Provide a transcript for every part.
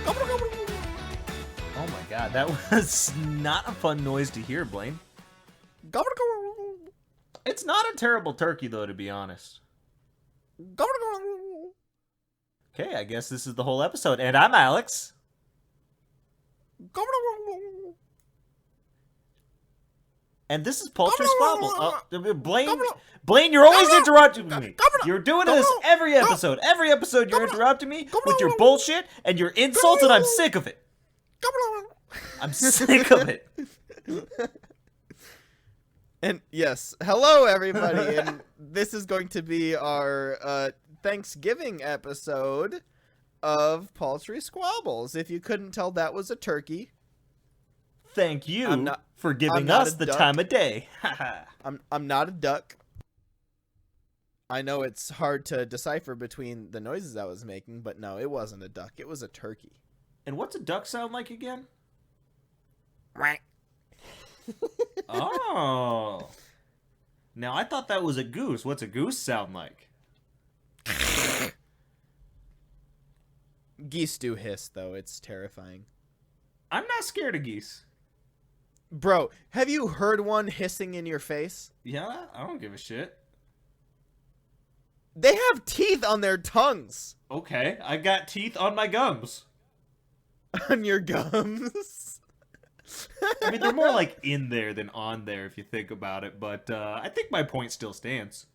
Oh my god, that was not a fun noise to hear, Blaine. It's not a terrible turkey, though, to be honest. Okay, I guess this is the whole episode, and I'm Alex. And this is Paltry Squabbles. Blaine, you're always interrupting me. You're doing this every episode. Every episode you're interrupting me with your bullshit and your insults, and I'm sick of it. I'm sick of it. And yes, hello everybody, and this is going to be our Thanksgiving episode of Paltry Squabbles. If you couldn't tell, that was a turkey. Thank you for giving us the time of day. I'm not a duck. I know it's hard to decipher between the noises I was making, but no, it wasn't a duck. It was a turkey. And what's a duck sound like again? Oh. Now, I thought that was a goose. What's a goose sound like? Geese do hiss, though. It's terrifying. I'm not scared of geese. Bro, have you heard one hissing in your face? Yeah, I don't give a shit. They have teeth on their tongues. Okay, I got teeth on my gums. On your gums? I mean, they're more like in there than on there if you think about it, but I think my point still stands.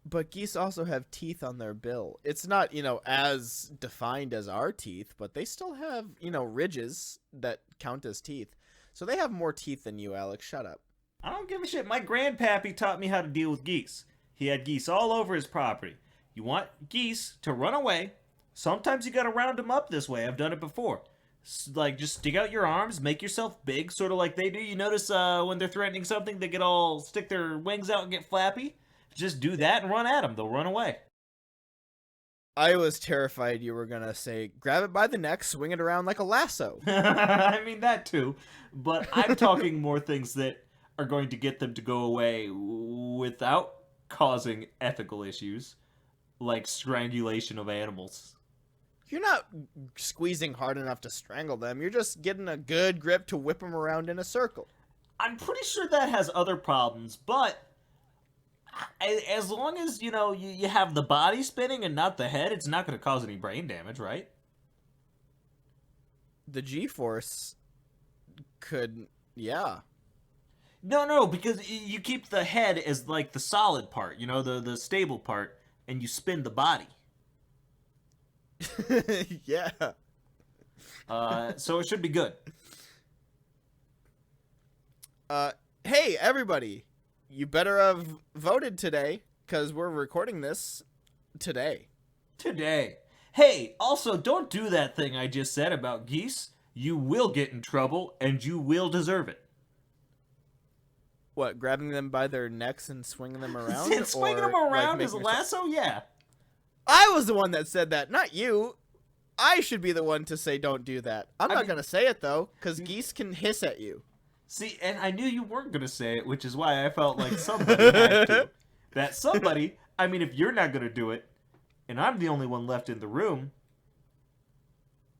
But geese also have teeth on their bill. It's not, as defined as our teeth, but they still have, ridges that count as teeth. So they have more teeth than you, Alex. Shut up. I don't give a shit. My grandpappy taught me how to deal with geese. He had geese all over his property. You want geese to run away. Sometimes you gotta round them up this way. I've done it before. Like, just stick out your arms, make yourself big, sort of like they do. You notice when they're threatening something, they stick their wings out and get flappy? Just do that and run at them. They'll run away. I was terrified you were gonna say, grab it by the neck, swing it around like a lasso. I mean, that too. But I'm talking more things that are going to get them to go away without causing ethical issues, like strangulation of animals. You're not squeezing hard enough to strangle them. You're just getting a good grip to whip them around in a circle. I'm pretty sure that has other problems, but as long as, you have the body spinning and not the head, it's not going to cause any brain damage, right? The G-force could, yeah. No, because you keep the head as, like, the solid part, the stable part, and you spin the body. Yeah. So it should be good. Hey, everybody. You better have voted today, because we're recording this today. Hey, also, don't do that thing I just said about geese. You will get in trouble, and you will deserve it. What, grabbing them by their necks and swinging them around? And swinging them around as a lasso? Yeah. I was the one that said that, not you. I should be the one to say don't do that. I'm not going to say it, though, because geese can hiss at you. See, and I knew you weren't going to say it, which is why I felt like somebody had to. That somebody, I mean, if you're not going to do it, and I'm the only one left in the room,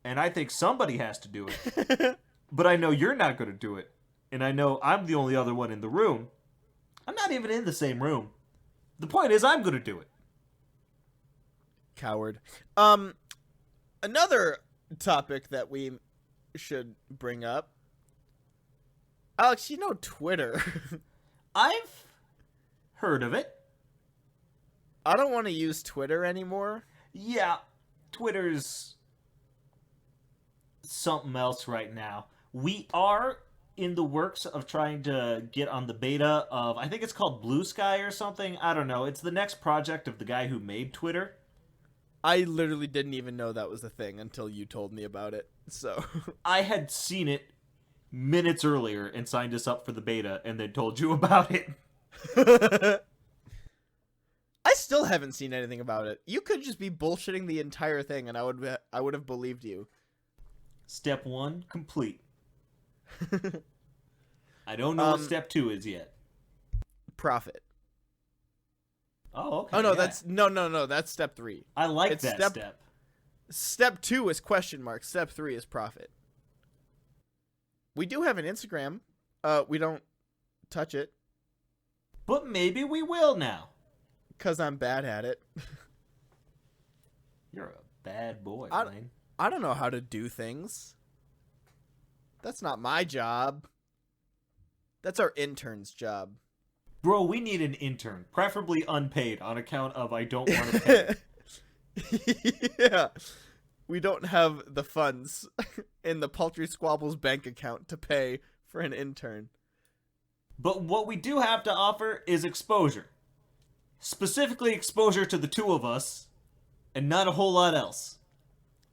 and I think somebody has to do it, but I know you're not going to do it, and I know I'm the only other one in the room. I'm not even in the same room. The point is, I'm going to do it. Coward. Another topic that we should bring up. Alex, Twitter. I've heard of it. I don't want to use Twitter anymore. Yeah, Twitter's something else right now. We are in the works of trying to get on the beta of, I think it's called Blue Sky or something. I don't know. It's the next project of the guy who made Twitter. I literally didn't even know that was a thing until you told me about it. So I had seen it minutes earlier and signed us up for the beta and then told you about it. I still haven't seen anything about it. You could just be bullshitting the entire thing and I would have believed you. Step 1 complete. I don't know what step 2 is yet. Profit. Oh, okay. Oh no, yeah. that's no. That's step 3. I like that step. Step 2 is question mark. Step 3 is profit. We do have an Instagram. We don't touch it. But maybe we will now. Because I'm bad at it. You're a bad boy, I- Blaine. I don't know how to do things. That's not my job. That's our intern's job. Bro, we need an intern, preferably unpaid, on account of I don't want to pay. Yeah. We don't have the funds in the Paltry Squabbles bank account to pay for an intern. But what we do have to offer is exposure. Specifically exposure to the two of us, and not a whole lot else.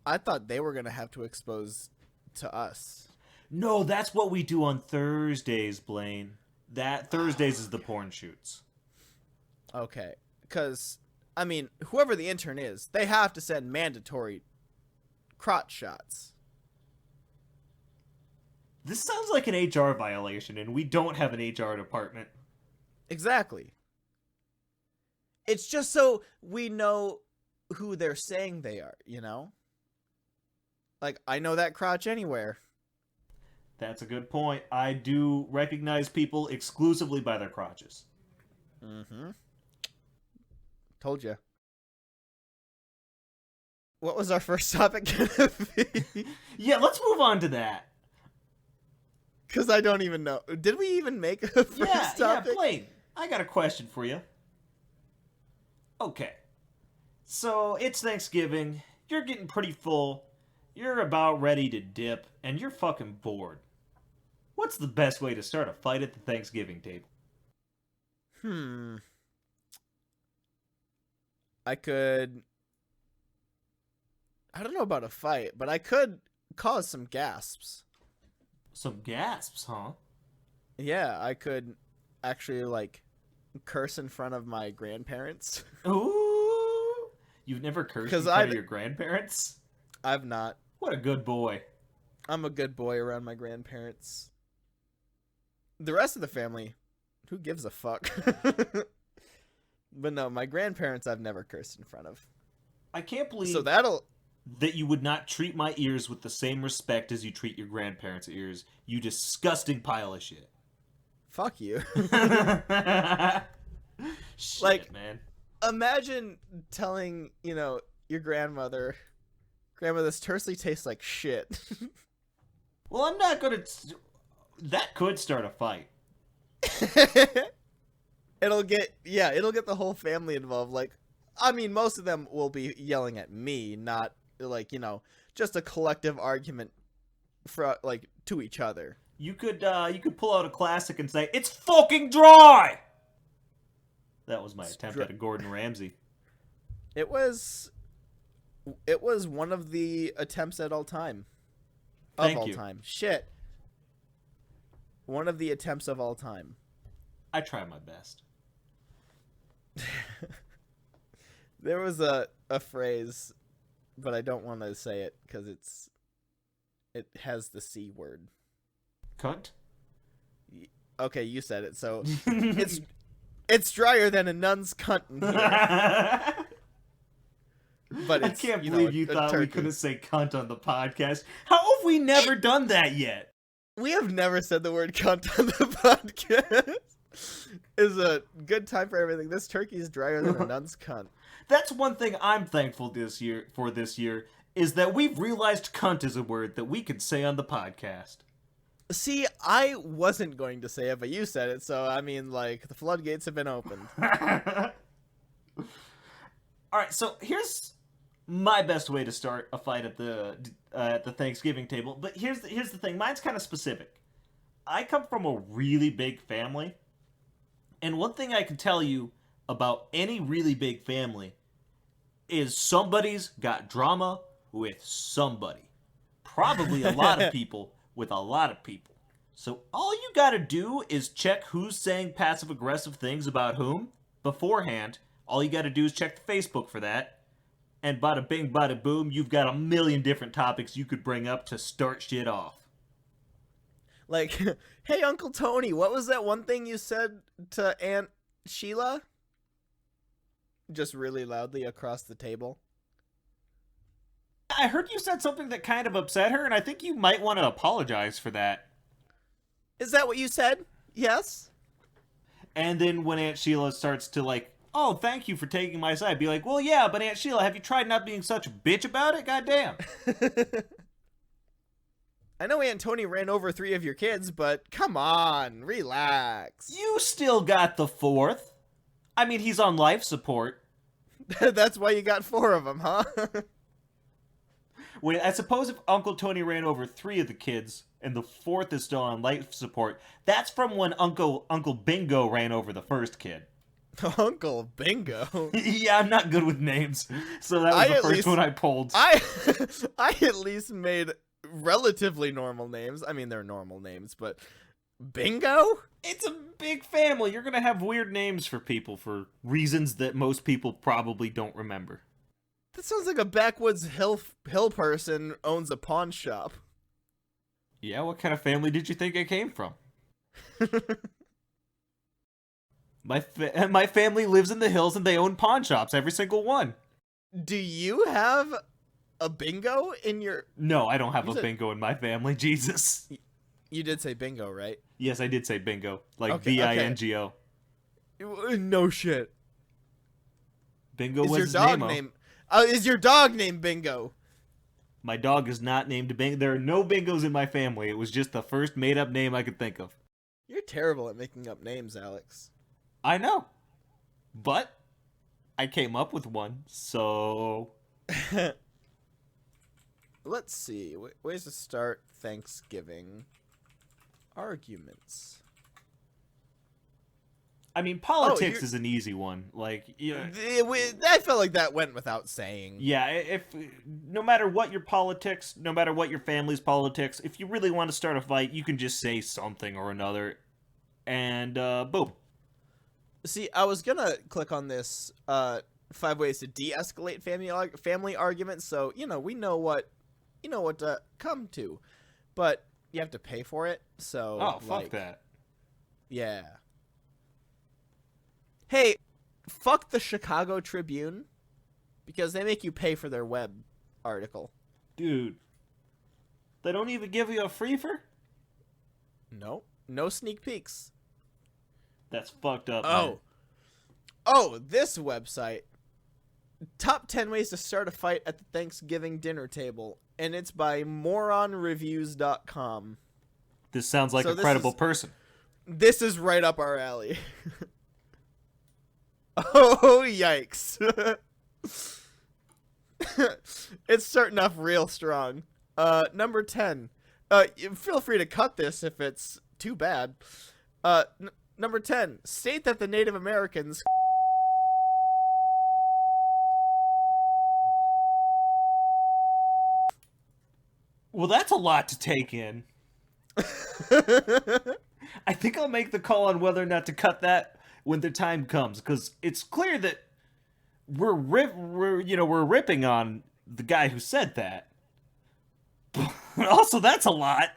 I thought they were going to have to expose to us. No, that's what we do on Thursdays, Blaine. Thursdays is the porn shoots. Okay. Because, I mean, whoever the intern is, they have to send mandatory crotch shots. This sounds like an HR violation, and we don't have an HR department. Exactly. It's just so we know who they're saying they are, you know? Like, I know that crotch anywhere. That's a good point. I do recognize people exclusively by their crotches. Mm-hmm. Told you. What was our first topic gonna be? Yeah, let's move on to that. Because I don't even know. Did we even make a first topic? Yeah, Blaine, I got a question for you. Okay. So, it's Thanksgiving, you're getting pretty full, you're about ready to dip, and you're fucking bored. What's the best way to start a fight at the Thanksgiving table? I don't know about a fight, but I could cause some gasps. Some gasps, huh? Yeah, I could actually, like, curse in front of my grandparents. Ooh! You've never cursed in front of your grandparents? I've not. What a good boy. I'm a good boy around my grandparents. The rest of the family, who gives a fuck? But no, my grandparents I've never cursed in front of. I can't believe So that you would not treat my ears with the same respect as you treat your grandparents' ears. You disgusting pile of shit. Fuck you. Shit, Like, man. Imagine telling, your grandmother, this tersely tastes like shit. Well, I'm not gonna... That could start a fight. It'll get the whole family involved. Like, I mean, most of them will be yelling at me, not like, just a collective argument for like to each other. You could pull out a classic and say, "It's fucking dry." That was my attempt at a Gordon Ramsay. It was one of the attempts at all time. Thank you. Shit. One of the attempts of all time. I try my best. There was a phrase, but I don't want to say it because it has the C word. Cunt? Okay, you said it, so it's drier than a nun's cunt in here. But I can't believe you thought we couldn't say cunt on the podcast. How have we never done that yet? We have never said the word cunt on the podcast. Is a good time for everything. This turkey is drier than a nun's cunt. That's one thing I'm thankful this year is that we've realized cunt is a word that we could say on the podcast. See, I wasn't going to say it, but you said it, so I mean, like, the floodgates have been opened. Alright, so here's my best way to start a fight at the Thanksgiving table, but here's the thing, mine's kind of specific. I come from a really big family, and one thing I can tell you about any really big family is somebody's got drama with somebody. Probably a lot of people with a lot of people. So all you gotta do is check who's saying passive-aggressive things about whom beforehand. All you gotta do is check the Facebook for that. And bada bing, bada boom, you've got a million different topics you could bring up to start shit off. Like, hey, Uncle Tony, what was that one thing you said to Aunt Sheila? Just really loudly across the table. I heard you said something that kind of upset her, and I think you might want to apologize for that. Is that what you said? Yes? And then when Aunt Sheila starts to like, oh, thank you for taking my side, be like, well, yeah, but Aunt Sheila, have you tried not being such a bitch about it? Goddamn. I know Aunt Tony ran over 3 of your kids, but come on, relax. You still got the 4th. I mean, he's on life support. That's why you got 4 of them, huh? Wait, I suppose if Uncle Tony ran over 3 of the kids and the 4th is still on life support, that's from when Uncle Bingo ran over the first kid. Uncle Bingo? Yeah, I'm not good with names, so that was the first one I pulled. I at least made relatively normal names. I mean, they're normal names, but Bingo? It's a big family. You're going to have weird names for people for reasons that most people probably don't remember. That sounds like a backwoods hill person owns a pawn shop. Yeah, what kind of family did you think I came from? My family lives in the hills and they own pawn shops, every single one. Do you have a bingo in your... No, I don't have a bingo in my family, Jesus. You did say bingo, right? Yes, I did say bingo, like Okay, Bingo. No shit. Bingo was his name. Is your dog named Bingo? My dog is not named Bingo. There are no Bingos in my family. It was just the first made-up name I could think of. You're terrible at making up names, Alex. I know. But I came up with one, so... Let's see. Ways to start Thanksgiving arguments. I mean, politics is an easy one. Like, yeah, I felt like that went without saying. Yeah, if no matter what your politics, no matter what your family's politics, if you really want to start a fight, you can just say something or another, and boom. See, I was gonna click on this 5 ways to de-escalate family arguments, so we know what to come to, but you have to pay for it. So fuck that. Yeah. Hey, fuck the Chicago Tribune, because they make you pay for their web article. Dude, they don't even give you a freefer? No sneak peeks. That's fucked up, man. Oh, this website. Top 10 ways to start a fight at the Thanksgiving dinner table, and it's by moronreviews.com. This sounds like a credible person. This is right up our alley. Oh, yikes. It's starting off real strong. Number 10. Feel free to cut this if it's too bad. Number 10. State that the Native Americans... Well, that's a lot to take in. I think I'll make the call on whether or not to cut that when the time comes, because it's clear that we're ripping on the guy who said that. But also, that's a lot.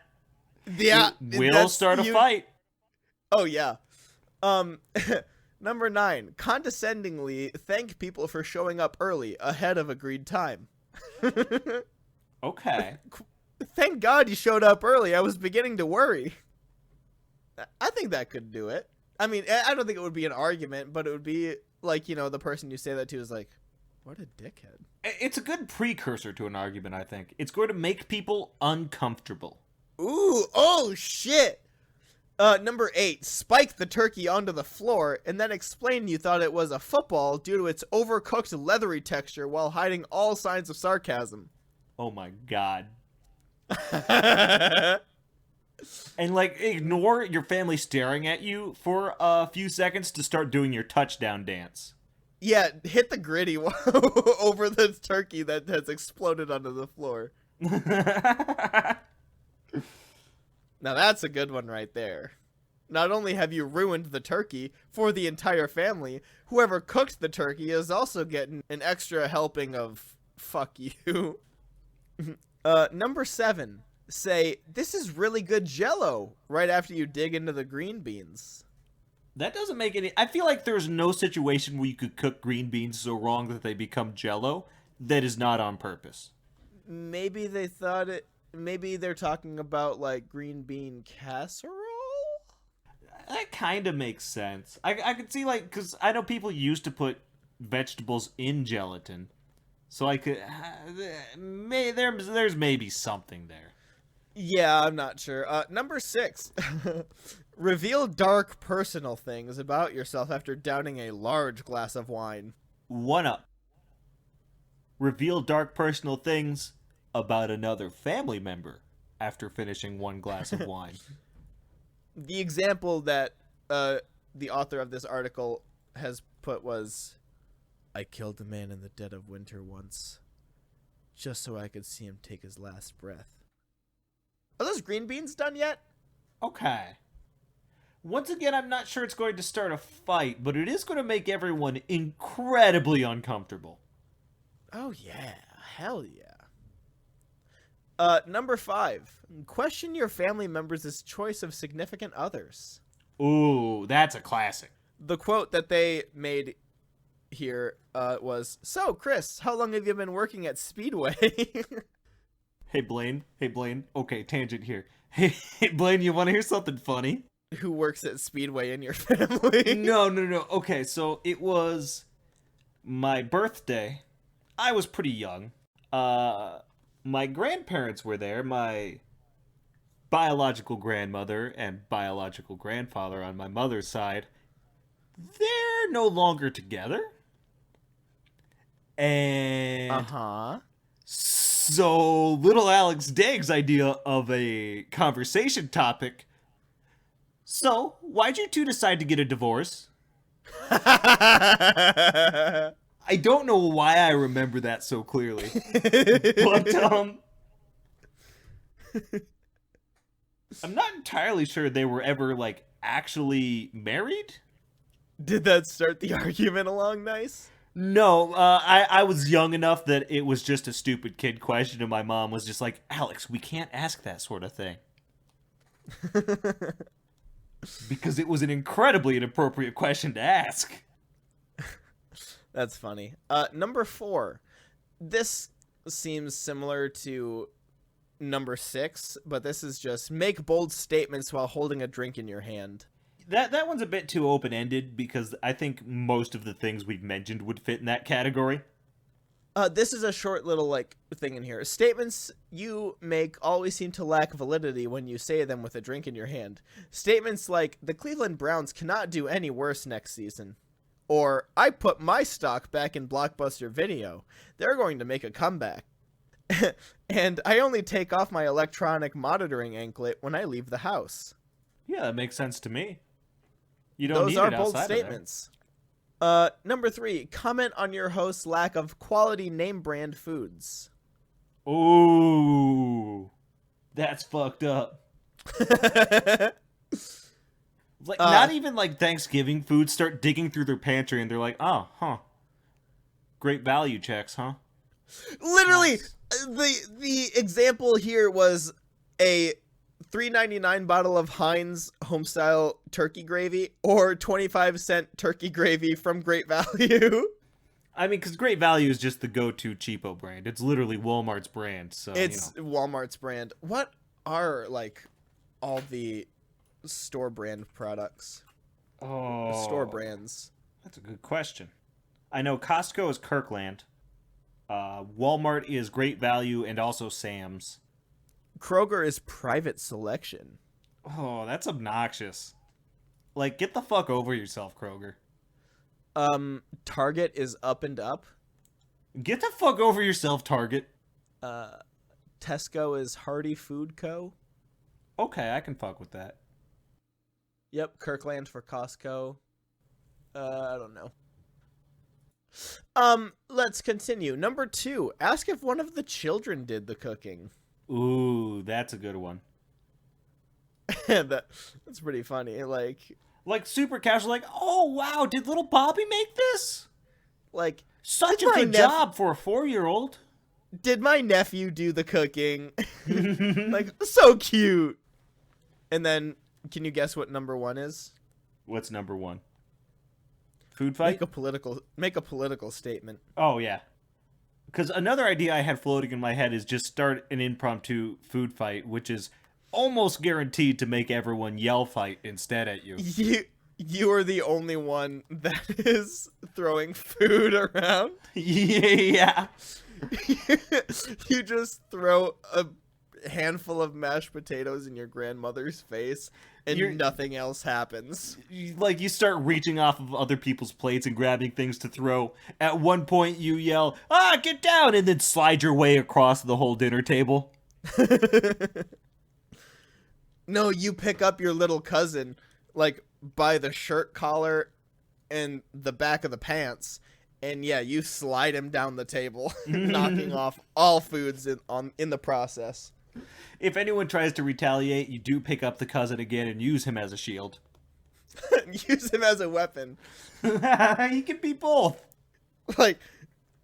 Yeah, we'll start a fight. Oh yeah. Number 9. Condescendingly thank people for showing up early ahead of agreed time. Okay. Thank God you showed up early. I was beginning to worry. I think that could do it. I mean, I don't think it would be an argument, but it would be like, the person you say that to is like, what a dickhead. It's a good precursor to an argument, I think. It's going to make people uncomfortable. Ooh, oh shit. Number 8, spike the turkey onto the floor and then explain you thought it was a football due to its overcooked leathery texture while hiding all signs of sarcasm. Oh my god. And ignore your family staring at you for a few seconds to start doing your touchdown dance. Yeah, hit the gritty over the turkey that has exploded onto the floor. Now that's a good one right there. Not only have you ruined the turkey for the entire family, whoever cooked the turkey is also getting an extra helping of fuck you. Number 7. Say, this is really good Jell-O right after you dig into the green beans. That doesn't make any... I feel like there's no situation where you could cook green beans so wrong that they become Jell-O that is not on purpose. Maybe they thought it. Maybe they're talking about like green bean casserole. That kind of makes sense. I could see, like, because I know people used to put vegetables in gelatin, so I could. There's maybe something there. Yeah, I'm not sure. Number 6. Reveal dark personal things about yourself after downing a large glass of wine. 1 up. Reveal dark personal things about another family member after finishing 1 glass of wine. The example that the author of this article has put was, I killed a man in the dead of winter once, just so I could see him take his last breath. Are those green beans done yet? Okay. Once again, I'm not sure it's going to start a fight, but it is going to make everyone incredibly uncomfortable. Oh, yeah. Hell yeah. Number 5. Question your family members' choice of significant others. Ooh, that's a classic. The quote that they made here was, so, Chris, how long have you been working at Speedway? Hey, Blaine. Okay, tangent here. Hey, Blaine, you want to hear something funny? Who works at Speedway in your family? No. Okay, so it was my birthday. I was pretty young. My grandparents were there. My biological grandmother and biological grandfather on my mother's side. They're no longer together. And... Uh-huh. So, little Alex Dagg's idea of a conversation topic. So, why'd you two decide to get a divorce? I don't know why I remember that so clearly. But, I'm not entirely sure they were ever, like, actually married? Did that start the argument along nice? No, I was young enough that it was just a stupid kid question, and my mom was just like, Alex, we can't ask that sort of thing. Because it was an incredibly inappropriate question to ask. That's funny. Number 4. This seems similar to number 6, but this is just make bold statements while holding a drink in your hand. That one's a bit too open-ended because I think most of the things we've mentioned would fit in that category. This is a short little, like, thing in here. Statements you make always seem to lack validity when you say them with a drink in your hand. Statements like, the Cleveland Browns cannot do any worse next season. Or, I put my stock back in Blockbuster Video. They're going to make a comeback. And I only take off my electronic monitoring anklet when I leave the house. Yeah, that makes sense to me. You don't need Those are it bold outside statements. Number 3, comment on your host's lack of quality name brand foods. Ooh, that's fucked up. Like, not even like Thanksgiving food. Start digging through their pantry and they're like, oh, huh. Great value checks, huh? Literally, Nice. the example here was a $3.99 bottle of Heinz homestyle turkey gravy or 25-cent turkey gravy from Great Value. I mean, because Great Value is just the go-to cheapo brand. It's literally Walmart's brand. So It's Walmart's brand. What are, like, all the store brand products? Oh, Store brands. That's a good question. I know Costco is Kirkland. Walmart is Great Value and also Sam's. Kroger is Private Selection. Oh, that's obnoxious. Like, get the fuck over yourself, Kroger. Target is Up and Up. Get the fuck over yourself, Target. Tesco is Hardy Food Co. Okay, I can fuck with that. Yep, Kirkland for Costco. I don't know. Let's continue. Number 2, ask if one of the children did the cooking. Ooh, that's a good one. That's pretty funny. Like super casual, like, oh wow, did little Bobby make this? Like, Such a my good job for a 4-year-old. did my nephew do the cooking? Like, so cute. And then, can you guess what number 1 is? What's number 1? Food fight? Make a political statement. Oh yeah. Because another idea I had floating in my head is just start an impromptu food fight, which is almost guaranteed to make everyone yell fight instead at you. You are the only one that is throwing food around. Yeah. You just throw a handful of mashed potatoes in your grandmother's face, and nothing else happens. You start reaching off of other people's plates and grabbing things to throw. At one point, you yell, "Ah, get down!" and then slide your way across the whole dinner table. No, you pick up your little cousin, like, by the shirt collar and the back of the pants, and yeah, you slide him down the table, knocking off all foods in the process. If anyone tries to retaliate, you do pick up the cousin again and use him as a shield. Use him as a weapon. He can be both. Like,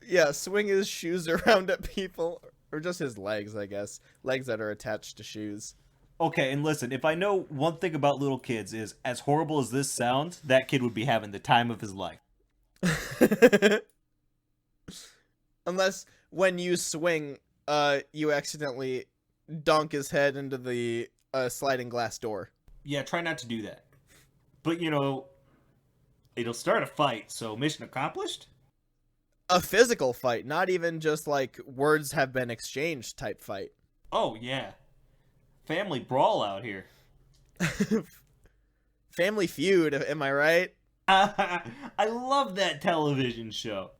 yeah, swing his shoes around at people, or just his legs, I guess. Legs that are attached to shoes. Okay, and listen, if I know one thing about little kids is, as horrible as this sounds, that kid would be having the time of his life. Unless when you swing, you accidentally dunk his head into the sliding glass door. Yeah, try not to do that. But, it'll start a fight, so mission accomplished? A physical fight, not even just like words have been exchanged type fight. Oh, yeah. Family brawl out here. Family Feud, am I right? I love that television show.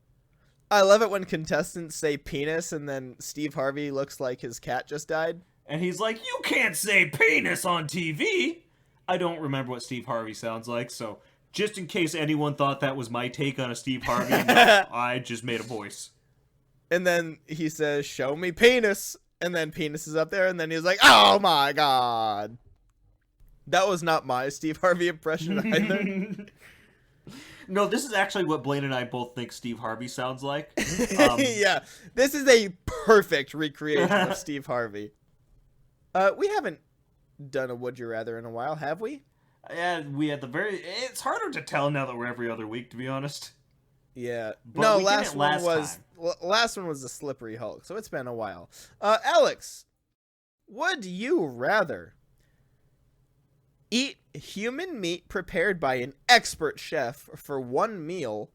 I love it when contestants say penis and then Steve Harvey looks like his cat just died. And he's like, "You can't say penis on TV." I don't remember what Steve Harvey sounds like, so just in case anyone thought that was my take on a Steve Harvey, no, I just made a voice. And then he says, "Show me penis." And then penis is up there, and then he's like, "Oh my god." That was not my Steve Harvey impression either. No, this is actually what Blaine and I both think Steve Harvey sounds like. Yeah, this is a perfect recreation of Steve Harvey. We haven't done a Would You Rather in a while, have we? Yeah, it's harder to tell now that we're every other week, to be honest. Yeah. But no, we last did it one was time. last one was the Slippery Hulk, so it's been a while. Alex, would you rather eat human meat prepared by an expert chef for one meal,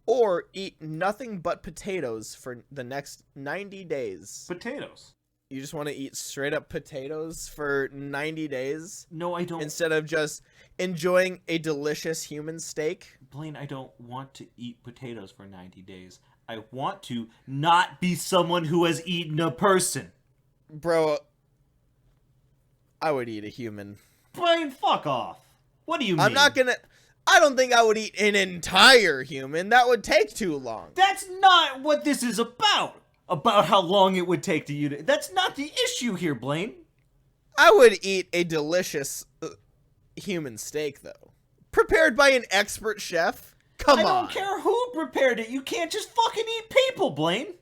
or eat nothing but potatoes for the next 90 days? Potatoes. You just want to eat straight up potatoes for 90 days? No, I don't. Instead of just enjoying a delicious human steak? Blaine, I don't want to eat potatoes for 90 days. I want to not be someone who has eaten a person. Bro, I would eat a human. Blaine, fuck off. What do you mean? I don't think I would eat an entire human. That would take too long. That's not what this is about. About how long it would take to eat it. That's not the issue here, Blaine. I would eat a delicious human steak, though. Prepared by an expert chef? Come on. I don't care who prepared it. You can't just fucking eat people, Blaine.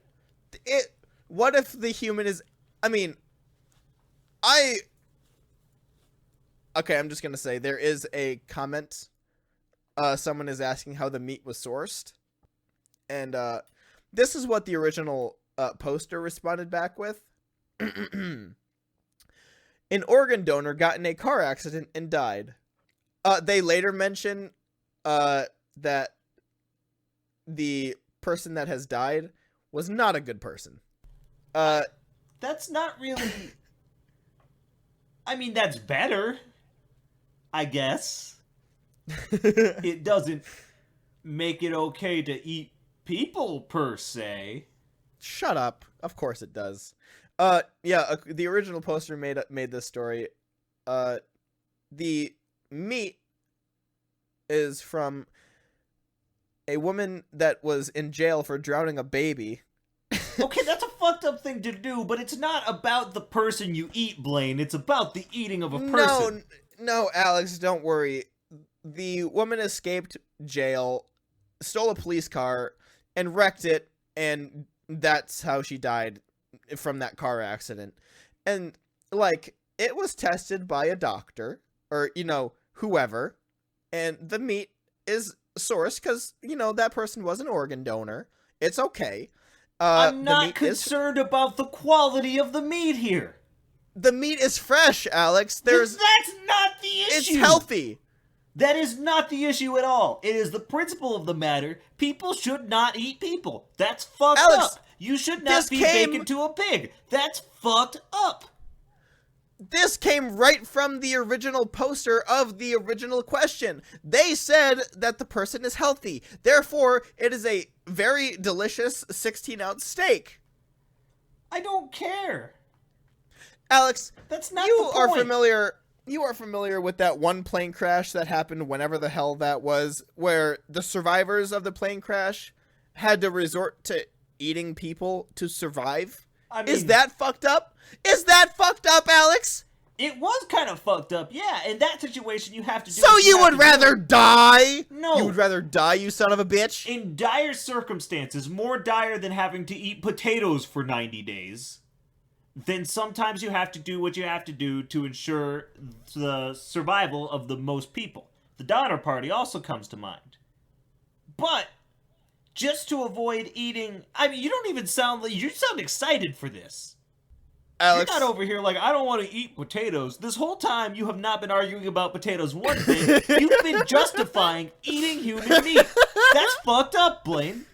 What if the human is... Okay, I'm just going to say, there is a comment. Someone is asking how the meat was sourced. And this is what the original poster responded back with. An organ donor got in a car accident and died. They later mention that the person that has died was not a good person. That's not really... I mean, that's better, I guess. It doesn't make it okay to eat people, per se. Shut up. Of course it does. The original poster made this story. The meat is from a woman that was in jail for drowning a baby. Okay, that's a fucked up thing to do, but it's not about the person you eat, Blaine. It's about the eating of a person. No, Alex, don't worry. The woman escaped jail, stole a police car, and wrecked it, and that's how she died from that car accident. And, it was tested by a doctor, or, whoever, and the meat is sourced because, that person was an organ donor. It's okay. I'm The not meat concerned about the quality of the meat here. the meat is fresh, Alex. There's That's not the issue. It's healthy. That is not the issue at all. It is the principle of the matter. People should not eat people. That's fucked Alex, up. You should not feed bacon to a pig. That's fucked up. This came right from the original poster of the original question. They said that the person is healthy. Therefore, it is a very delicious 16-ounce steak. I don't care. Alex, that's not you the point. You are familiar with that one plane crash that happened whenever the hell that was, where the survivors of the plane crash had to resort to eating people to survive? I mean, is that fucked up? Is that fucked up, Alex? It was kind of fucked up, yeah. In that situation, you have to do. So you would rather die? No. You would rather die, you son of a bitch? In dire circumstances, more dire than having to eat potatoes for 90 days, then sometimes you have to do what you have to do to ensure the survival of the most people. The Donner Party also comes to mind. But just to avoid eating, I mean, you don't even sound like, you sound excited for this. Alex, you're not over here like, I don't want to eat potatoes. This whole time, you have not been arguing about potatoes one bit. You've been justifying eating human meat. That's fucked up, Blaine.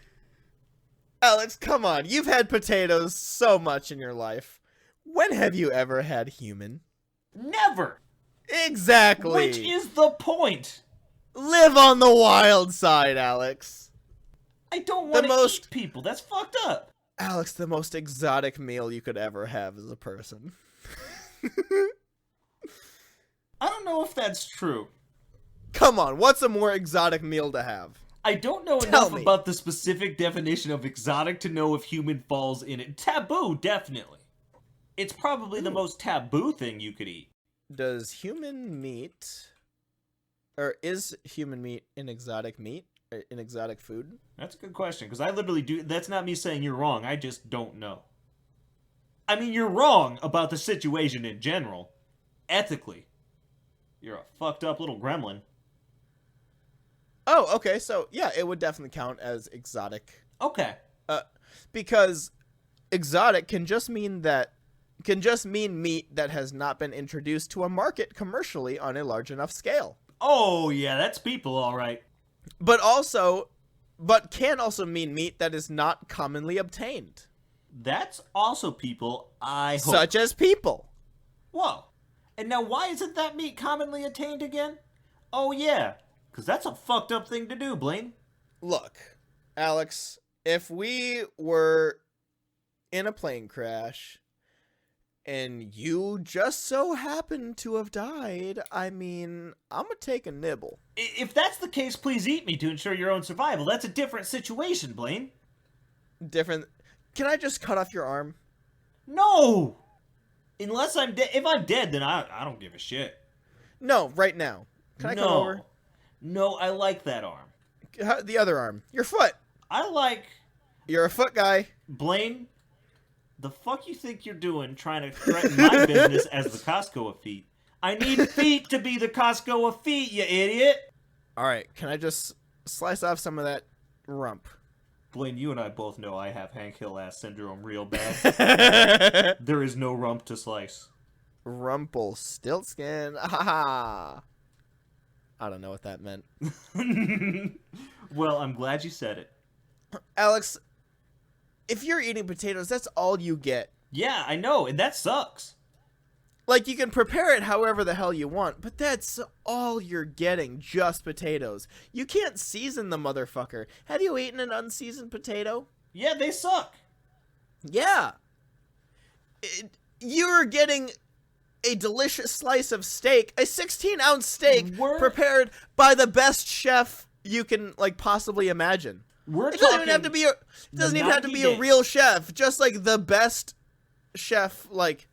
Alex, come on. You've had potatoes so much in your life. When have you ever had human? Never. Exactly. Which is the point. Live on the wild side, Alex. I don't want to eat people. That's fucked up. Alex, the most exotic meal you could ever have as a person. I don't know if that's true. Come on, what's a more exotic meal to have? I don't know enough about the specific definition of exotic to know if human falls in it. Taboo, definitely. It's probably the most taboo thing you could eat. Does human meat... Or is human meat an exotic meat? An exotic food? That's a good question, because I literally do... That's not me saying you're wrong, I just don't know. I mean, you're wrong about the situation in general. Ethically. You're a fucked up little gremlin. Oh, okay, so, yeah, it would definitely count as exotic. Okay. Because exotic can just mean meat that has not been introduced to a market commercially on a large enough scale. Oh, yeah, that's people, all right. But can also mean meat that is not commonly obtained. That's also people, I hope. Such as people. Whoa. And now why isn't that meat commonly obtained again? Oh, yeah. Because that's a fucked up thing to do, Blaine. Look, Alex, if we were in a plane crash and you just so happen to have died, I mean, I'm gonna take a nibble. If that's the case, please eat me to ensure your own survival. That's a different situation, Blaine. Different... Can I just cut off your arm? No! Unless I'm dead. If I'm dead, then I don't give a shit. No, right now. Can I come over? No, I like that arm. The other arm. Your foot. You're a foot guy. Blaine, the fuck you think you're doing trying to threaten my business as the Costco of feet? I need feet to be the Costco of feet, you idiot! Alright, can I just slice off some of that rump? Blaine, you and I both know I have Hank Hill ass syndrome real bad. There is no rump to slice. Rumpelstiltskin. Haha. I don't know what that meant. Well, I'm glad you said it. Alex, if you're eating potatoes, that's all you get. Yeah, I know, and that sucks. Like, you can prepare it however the hell you want, but that's all you're getting, just potatoes. You can't season the motherfucker. Have you eaten an unseasoned potato? Yeah, they suck. Yeah. You're getting a delicious slice of steak, a 16-ounce steak prepared by the best chef you can, like, possibly imagine. It doesn't even have to be a real chef, just like the best chef, like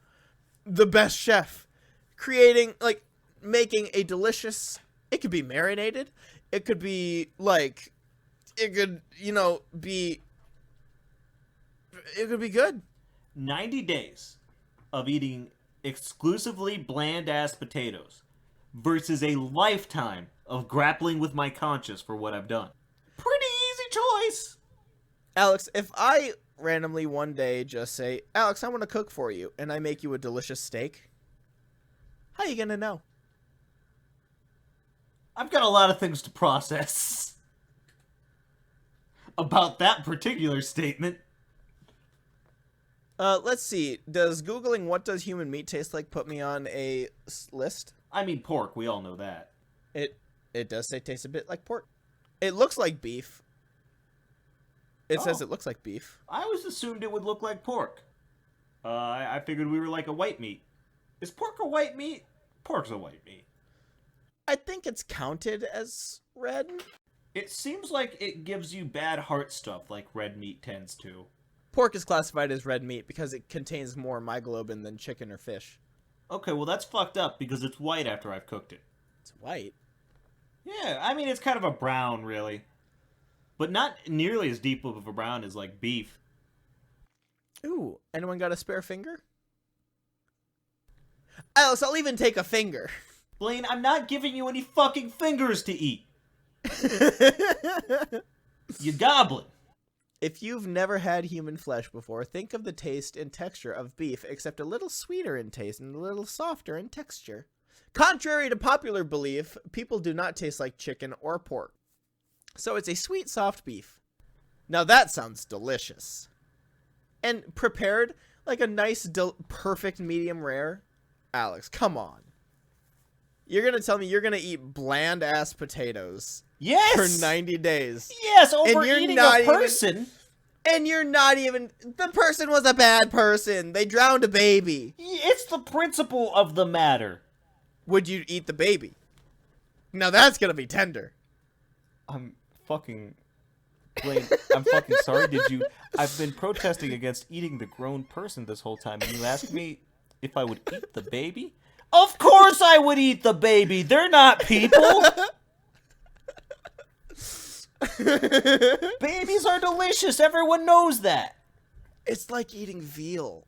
the best chef creating, like, making a delicious, it could be marinated, it could be like, it could be good. 90 days of eating exclusively bland ass potatoes versus a lifetime of grappling with my conscience for what I've done. Pretty easy choice. Alex, if I randomly one day just say, Alex, I want to cook for you, and I make you a delicious steak, how you gonna know? I've got a lot of things to process about that particular statement. Let's see. Does Googling what does human meat taste like put me on a list? I mean pork, we all know that. It does say tastes a bit like pork. It looks like beef. It says it looks like beef. I always assumed it would look like pork. I figured we were like a white meat. Is pork a white meat? Pork's a white meat. I think it's counted as red. It seems like it gives you bad heart stuff like red meat tends to. Pork is classified as red meat because it contains more myoglobin than chicken or fish. Okay, well that's fucked up because it's white after I've cooked it. It's white? Yeah, I mean it's kind of a brown, really. But not nearly as deep of a brown as, like, beef. Ooh, anyone got a spare finger? Alice, I'll even take a finger. Blaine, I'm not giving you any fucking fingers to eat. You goblin. If you've never had human flesh before, think of the taste and texture of beef, except a little sweeter in taste and a little softer in texture. Contrary to popular belief, people do not taste like chicken or pork. So it's a sweet, soft beef. Now that sounds delicious. And prepared like a nice, perfect medium rare. Alex, come on. You're going to tell me you're going to eat bland-ass potatoes. Yes! For 90 days. Yes, overeating a person. And you're not even... The person was a bad person. They drowned a baby. It's the principle of the matter. Would you eat the baby? Now that's going to be tender. I'm fucking... Blaine, I'm fucking sorry. I've been protesting against eating the grown person this whole time, and you asked me if I would eat the baby? Of course I would eat the baby! They're not people! Babies are delicious! Everyone knows that! It's like eating veal.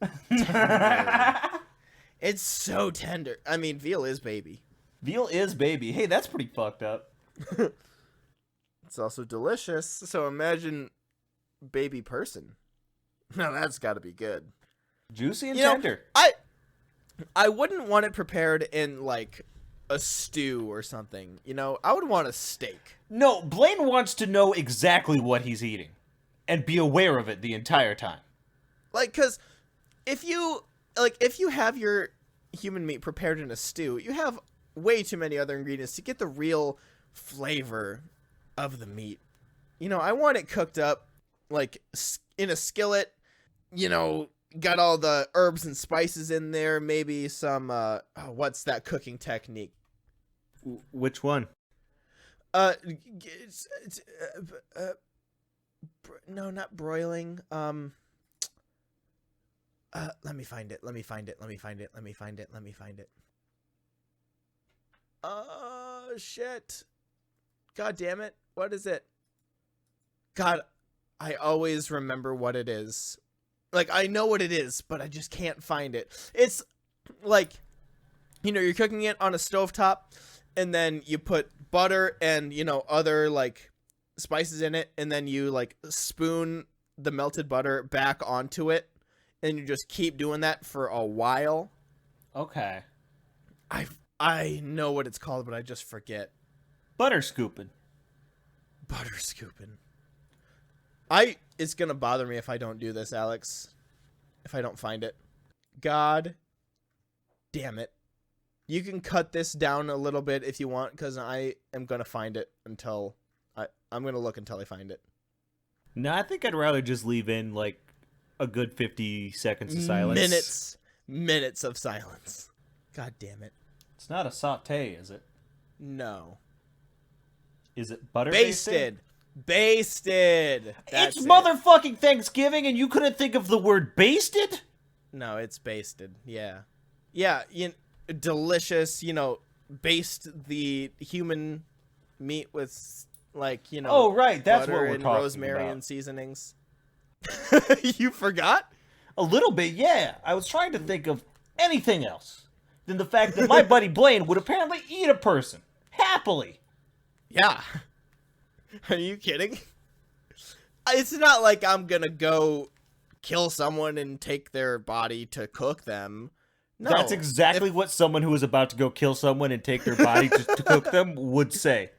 It's so tender. I mean, veal is baby. Veal is baby. Hey, that's pretty fucked up. It's also delicious, so imagine baby person. Now that's got to be good. Juicy and tender. I wouldn't want it prepared in, like, a stew or something. You know, I would want a steak. No, Blaine wants to know exactly what he's eating. And be aware of it the entire time. Like, because if you have your human meat prepared in a stew, you have way too many other ingredients to get the real flavor of the meat. You know, I want it cooked up, like, in a skillet, you know, got all the herbs and spices in there, maybe some, what's that cooking technique? Which one? No, not broiling. Let me find it. Oh, shit. God damn it. What is it? God, I always remember what it is. Like, I know what it is, but I just can't find it. It's like, you know, you're cooking it on a stovetop, and then you put butter and, you know, other, like, spices in it, and then you, like, spoon the melted butter back onto it, and you just keep doing that for a while. Okay. I know what it's called, but I just forget. Butter scooping. It's gonna bother me if I don't do this, Alex. If I don't find it. God damn it. You can cut this down a little bit if you want, because I am gonna find it until... I'm gonna look until I find it. No, I think I'd rather just leave in, like, a good 50 seconds of silence. Minutes of silence. God damn it. It's not a saute, is it? No. Is it butter Basted. That's it's motherfucking Thanksgiving and you couldn't think of the word basted? No, it's basted. Yeah. Yeah, delicious, you know, baste the human meat with, like, you know, oh, right, that's butter what we're and talking rosemary about. and seasonings. You forgot? A little bit, yeah. I was trying to think of anything else than the fact that my buddy Blaine would apparently eat a person. Happily. Yeah. Are you kidding? It's not like I'm gonna go kill someone and take their body to cook them. No. That's exactly what someone who is about to go kill someone and take their body to cook them would say.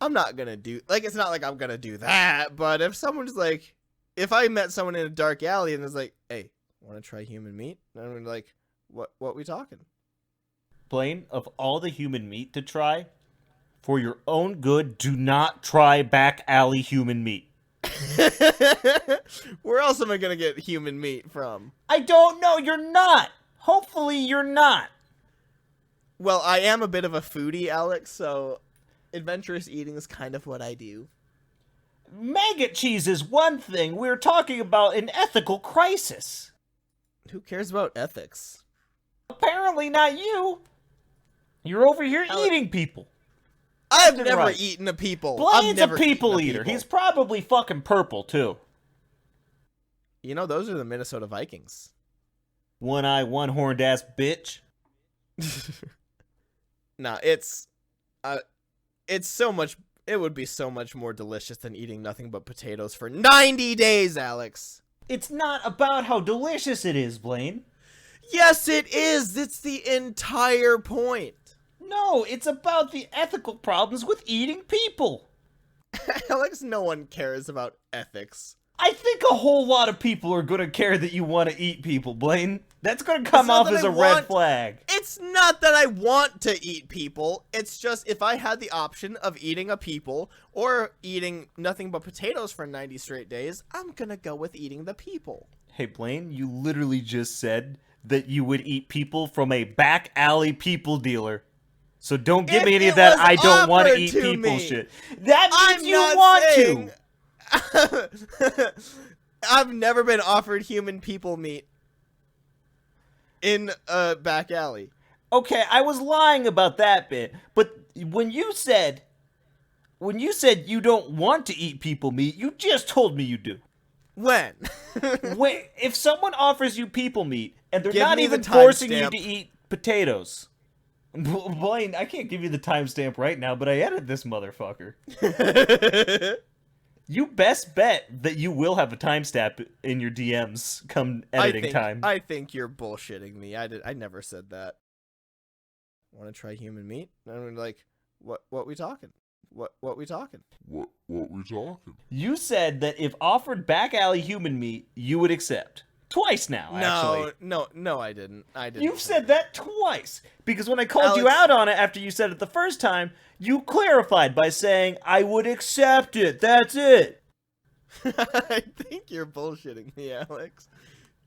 I'm not gonna do, like, it's not like I'm gonna do that, but if someone's like, if I met someone in a dark alley and was like, hey, want to try human meat? And I'm like, what we talking? Blaine, of all the human meat to try, for your own good, do not try back alley human meat. Where else am I gonna get human meat from? I don't know, you're not. Hopefully you're not. Well, I am a bit of a foodie, Alex, so adventurous eating is kind of what I do. Maggot cheese is one thing. We're talking about an ethical crisis. Who cares about ethics? Apparently not you. You're over here eating people. I've never eaten a people. Blaine's a people eater. He's probably fucking purple, too. You know, those are the Minnesota Vikings. One-eye, one-horned ass bitch. Nah, it's so much, it would be so much more delicious than eating nothing but potatoes for 90 days, Alex. It's not about how delicious it is, Blaine. Yes, it is. It's the entire point. No, it's about the ethical problems with eating people. Alex, no one cares about ethics. I think a whole lot of people are going to care that you want to eat people, Blaine. That's going to come off as a red flag. It's not that I want to eat people. It's just if I had the option of eating a people or eating nothing but potatoes for 90 straight days, I'm going to go with eating the people. Hey, Blaine, you literally just said that you would eat people from a back alley people dealer. So don't give me any of that I don't want to eat people shit. That means you want to. I've never been offered human people meat in a back alley. Okay, I was lying about that bit, but when you said you don't want to eat people meat, you just told me you do. When? Wait, if someone offers you people meat and they're Give not me even the forcing you timestamp. to eat potatoes. Blaine, I can't give you the timestamp right now, but I edited this motherfucker. You best bet that you will have a timestamp in your DMs come editing time. I think you're bullshitting me. I never said that. Want to try human meat? And I'm like, what we talking? What we talking? What we talking? You said that if offered back alley human meat, you would accept. Twice now, actually. No, I didn't. You've said that twice. Because when I called you out on it after you said it the first time, you clarified by saying, I would accept it. That's it. I think you're bullshitting me, Alex.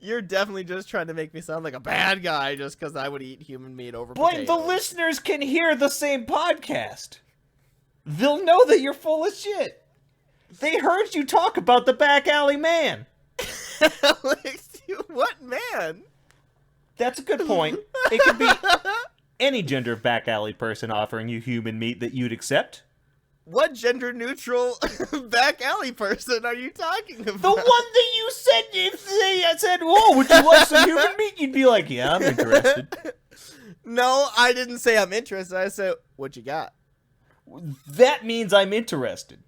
You're definitely just trying to make me sound like a bad guy just because I would eat human meat over Blaine, potatoes. the listeners can hear the same podcast. They'll know that you're full of shit. They heard you talk about the back alley man. Alex, what man? That's a good point. It could be any gender back alley person offering you human meat that you'd accept. What gender neutral back alley person are you talking about? The one that you said, if they said, "Oh, would you like some human meat?" You'd be like, "Yeah, I'm interested." No, I didn't say I'm interested. I said, "What you got?" That means I'm interested.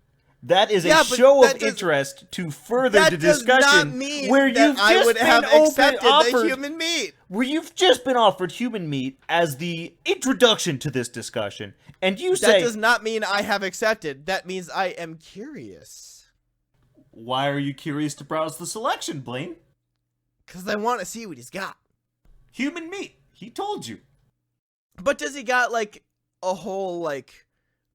That is a show of interest to further the discussion where you've just been accepted the human meat. Where you've just been offered human meat as the introduction to this discussion, and you say that does not mean I have accepted. That means I am curious. Why are you curious to browse the selection, Blaine? Because I want to see what he's got. Human meat. He told you. But does he got like a whole like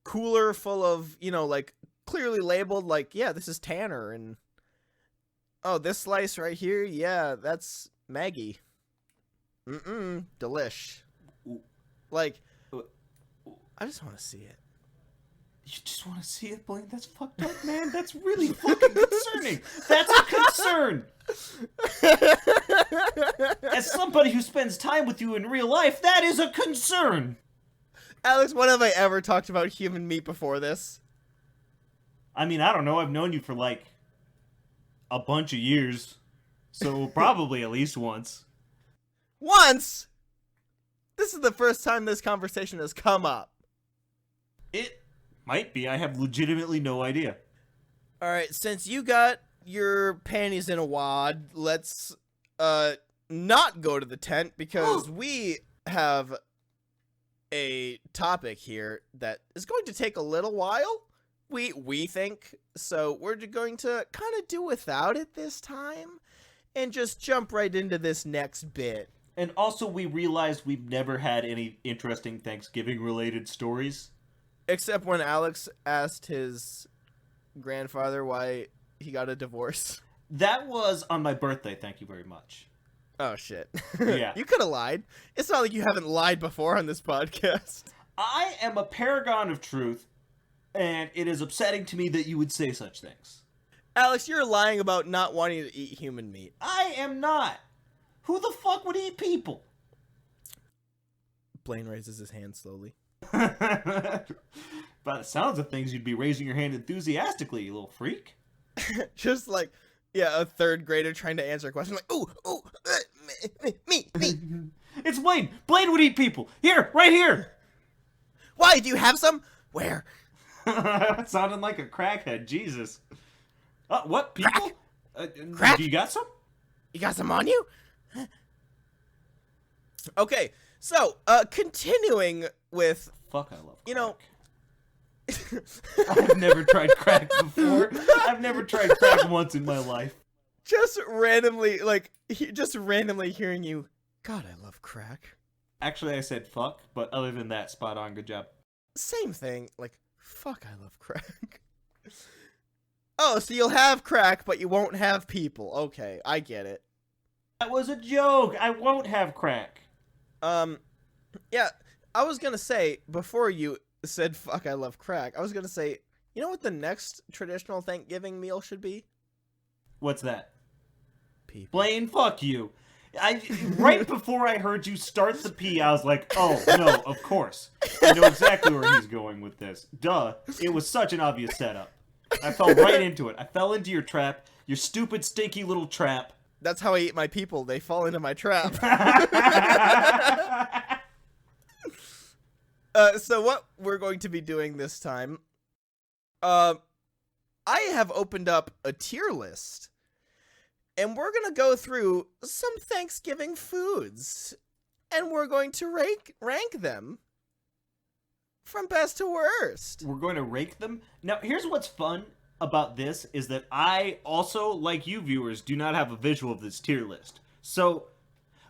cooler full of, you know, like clearly labeled like, yeah, this is Tanner, and oh, this slice right here, yeah, that's Maggie. Delish. Like, I just want to see it. You just want to see it, Blaine? That's fucked up, man. That's really fucking concerning. That's a concern. As somebody who spends time with you in real life, that is a concern. Alex, when have I ever talked about human meat before this? I mean, I don't know. I've known you for like a bunch of years. So probably at least once. Once? This is the first time this conversation has come up. It might be. I have legitimately no idea. Alright, since you got your panties in a wad. Let's not go to the tent because we have a topic here that is going to take a little while. We think so. We're going to kind of do without it this time and just jump right into this next bit. And also, we realized we've never had any interesting Thanksgiving-related stories. Except when Alex asked his grandfather why he got a divorce. That was on my birthday, thank you very much. Oh, shit. Yeah. You could have lied. It's not like you haven't lied before on this podcast. I am a paragon of truth, and it is upsetting to me that you would say such things. Alex, you're lying about not wanting to eat human meat. I am not. Who the fuck would eat people? Blaine raises his hand slowly. By the sounds of things, you'd be raising your hand enthusiastically, you little freak. Just like, yeah, a third grader trying to answer a question like, ooh, me. It's Blaine. Blaine would eat people. Here, right here. Why? Do you have some? Where? That sounded like a crackhead. Jesus. What? People? Crack? Do you got some? You got some on you? Okay, so, continuing with, Fuck, I love crack. you know... I've never tried crack before. I've never tried crack once in my life. Just randomly hearing you, God, I love crack. Actually, I said fuck, but other than that, spot on. Good job. Same thing, like, fuck, I love crack. Oh, so you'll have crack, but you won't have people. Okay, I get it. That was a joke. I won't have crack. Yeah, I was gonna say, before you said, fuck, I love crack, I was gonna say, you know what the next traditional Thanksgiving meal should be? What's that? People. Blaine, fuck you. Right before I heard you start the pee, I was like, oh, no, of course. I know exactly where he's going with this. Duh. It was such an obvious setup. I fell right into it. I fell into your trap. Your stupid, stinky little trap. That's how I eat my people. They fall into my trap. So what we're going to be doing this time, I have opened up a tier list, and we're going to go through some Thanksgiving foods, and we're going to rank them from best to worst. We're going to rake them. Now, here's what's fun about this is that I also, like you viewers, do not have a visual of this tier list. So,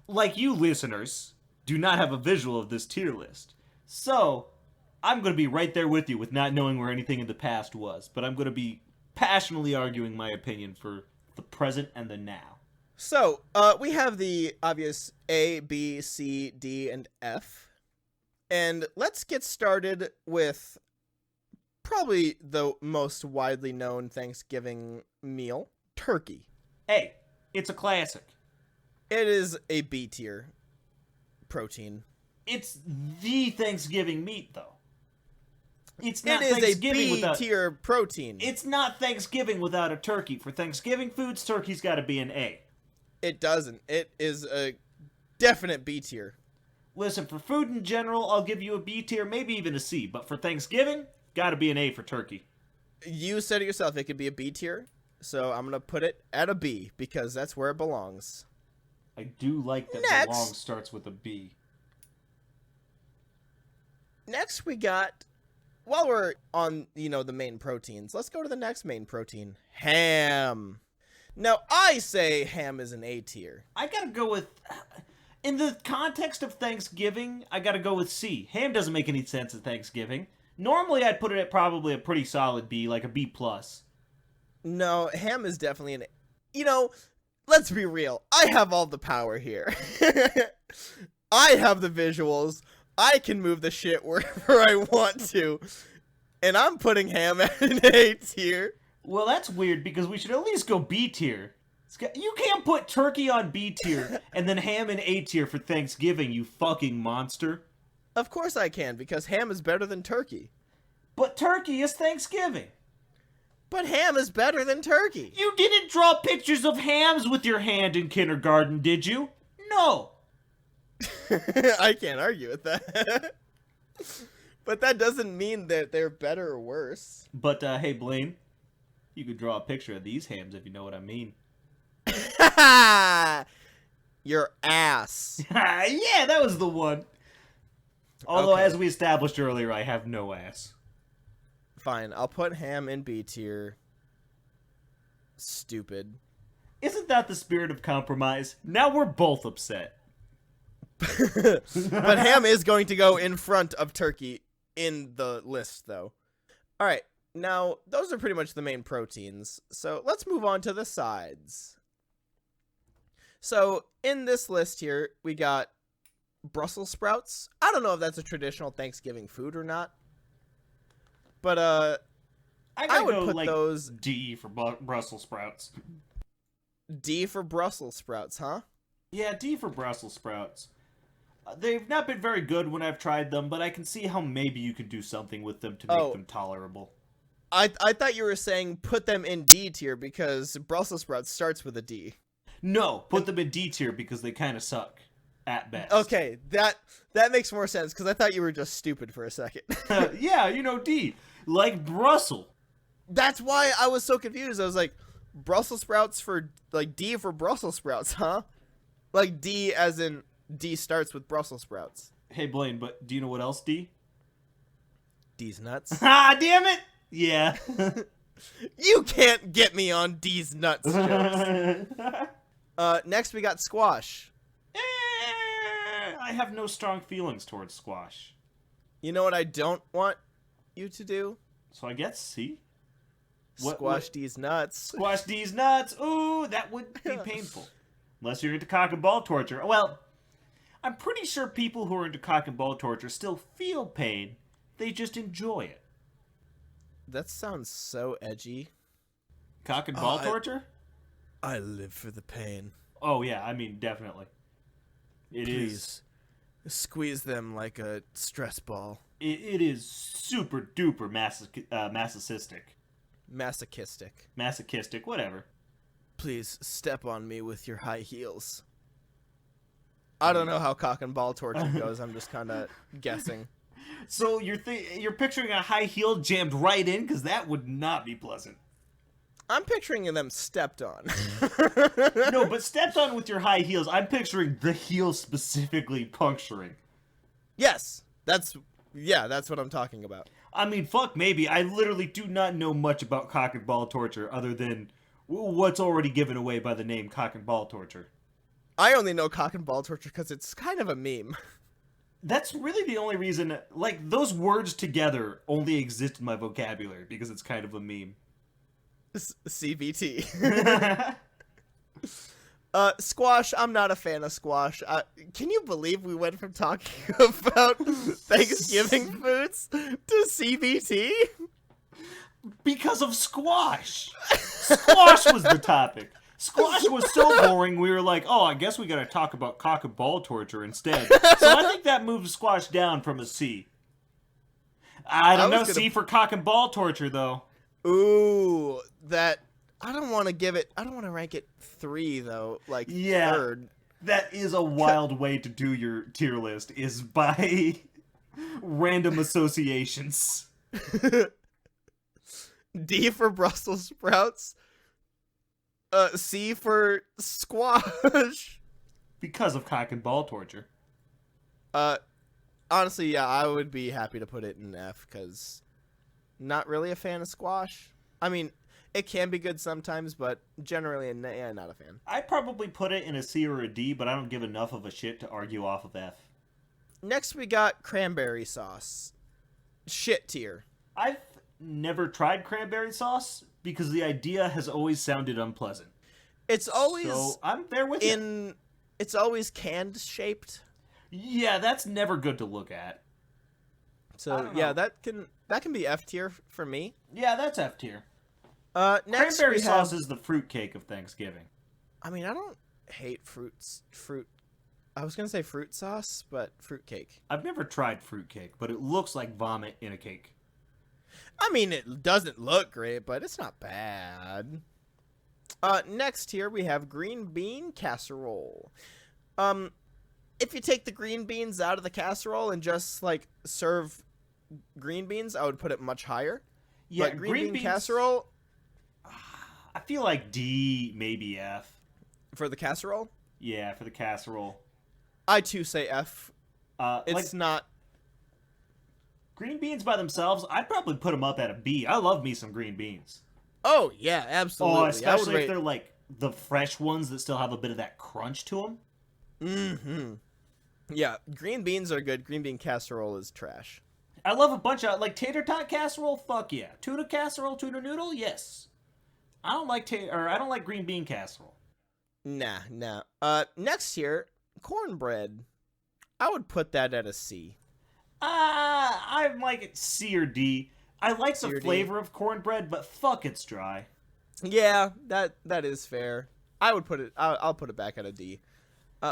like you listeners, do not have a visual of this tier list. So, I'm going to be right there with you with not knowing where anything in the past was. But I'm going to be passionately arguing my opinion for the present and the now. So, we have the obvious A, B, C, D, and F. And let's get started with probably the most widely known Thanksgiving meal, turkey. Hey, it's a classic. It is a B tier protein. It's the Thanksgiving meat, though. It's not It is a Thanksgiving B without... tier protein. It's not Thanksgiving without a turkey. For Thanksgiving foods, turkey's got to be an A. It doesn't. It is a definite B tier. Listen, for food in general, I'll give you a B tier, maybe even a C. But for Thanksgiving, gotta be an A for turkey. You said it yourself, it could be a B tier. So I'm going to put it at a B because that's where it belongs. I do like that Next. belong starts with a B. Next we got, while we're on, the main proteins, let's go to the next main protein, ham. Now, I say ham is an A tier. I gotta go with... In the context of Thanksgiving, I gotta go with C. Ham doesn't make any sense at Thanksgiving. Normally, I'd put it at probably a pretty solid B, like a B+. No, ham is definitely an A. Let's be real. I have all the power here. I have the visuals. I can move the shit wherever I want to. And I'm putting ham at an A tier. Well, that's weird, because we should at least go B tier. You can't put turkey on B tier and then ham in A tier for Thanksgiving, you fucking monster. Of course I can, because ham is better than turkey. But turkey is Thanksgiving. But ham is better than turkey. You didn't draw pictures of hams with your hand in kindergarten, did you? No. I can't argue with that. But that doesn't mean that they're better or worse. But, hey, Blaine, You could draw a picture of these hams if you know what I mean. Your ass. Yeah, that was the one. Although, Okay. as we established earlier, I have no ass. Fine, I'll put ham in B tier. Stupid. Isn't that the spirit of compromise? Now we're both upset. But ham is going to go in front of turkey in the list, though. All right, now those are pretty much the main proteins. So let's move on to the sides. So in this list here, we got Brussels sprouts. I don't know if that's a traditional Thanksgiving food or not. But I would go, put like, those D for Brussels sprouts. D for Brussels sprouts, huh? Yeah, D for Brussels sprouts. They've not been very good when I've tried them, but I can see how maybe you could do something with them to make them tolerable. I thought you were saying put them in D tier because Brussels sprouts starts with a D. No, put them in D tier because they kind of suck at best. Okay, that makes more sense because I thought you were just stupid for a second. Yeah, D. Like Brussels. That's why I was so confused. I was like, Brussels sprouts for, like, D for Brussels sprouts, huh? Like, D as in D starts with Brussels sprouts. Hey, Blaine, but do you know what else, D? D's nuts. Ah, damn it! Yeah. You can't get me on D's nuts jokes. Next we got squash. I have no strong feelings towards squash. You know what I don't want you to do? So I guess C? Squash D's nuts. Squash D's nuts. Ooh, that would be painful. Unless you're into cock and ball torture. Well, I'm pretty sure people who are into cock and ball torture still feel pain. They just enjoy it. That sounds so edgy. Cock and ball torture? I live for the pain. Oh, yeah, I mean, definitely. It is. Please, squeeze them like a stress ball. It is super duper masochistic. Masochistic, whatever. Please step on me with your high heels. I don't know how cock and ball torture goes. I'm just kind of guessing. So you're picturing a high heel jammed right in? Because that would not be pleasant. I'm picturing them stepped on. No, but stepped on with your high heels. I'm picturing the heel specifically puncturing. Yes, that's what I'm talking about. I mean, fuck, maybe. I literally do not know much about cock and ball torture other than what's already given away by the name cock and ball torture. I only know cock and ball torture because it's kind of a meme. That's really the only reason, like, those words together only exist in my vocabulary because it's kind of a meme. CBT. Squash, I'm not a fan of squash. Can you believe we went from talking about Thanksgiving foods to CBT? Because of squash. Squash was the topic. Squash was so boring, we were like, oh, I guess we gotta talk about cock and ball torture instead. So I think that moves squash down from a C. I don't know, C for cock and ball torture, though. Ooh, I don't want to rank it 3, though, like, yeah, 3rd. That is a wild way to do your tier list, is by random associations. D for Brussels sprouts. C for squash. Because of cock and ball torture. Honestly, yeah, I would be happy to put it in F, because not really a fan of squash. I mean, it can be good sometimes, but generally, yeah, not a fan. I'd probably put it in a C or a D, but I don't give enough of a shit to argue off of F. Next, we got cranberry sauce. Shit tier. I've never tried cranberry sauce because the idea has always sounded unpleasant. It's always so I'm there with you. It's always canned shaped. Yeah, that's never good to look at. So yeah, that can be F tier for me. Yeah, that's F tier. Next cranberry sauce is the fruitcake of Thanksgiving. I mean, I don't hate fruit. I was gonna say fruit sauce, but fruitcake. I've never tried fruitcake, but it looks like vomit in a cake. I mean, it doesn't look great, but it's not bad. Next here we have green bean casserole. If you take the green beans out of the casserole and just, like, serve green beans, I would put it much higher. Yeah, but green bean casserole, I feel like D, maybe F. For the casserole, Yeah, for the casserole. I too say F. It's Like not. green beans by themselves, I'd probably put them up at a B. I love me some green beans. Oh yeah, absolutely. Oh, especially if they're like the fresh ones that still have a bit of that crunch to them. Mm-hmm. Yeah, green beans are good. Green bean casserole is trash. I love a bunch of like tater tot casserole. Fuck yeah, tuna casserole, tuna noodle. Yes, I don't like I don't like green bean casserole. Nah. Next here, cornbread. I would put that at a C. I like it C or D. I like C the or D. flavor of cornbread, but fuck, it's dry. Yeah, that is fair. I would put it. I'll put it back at a D.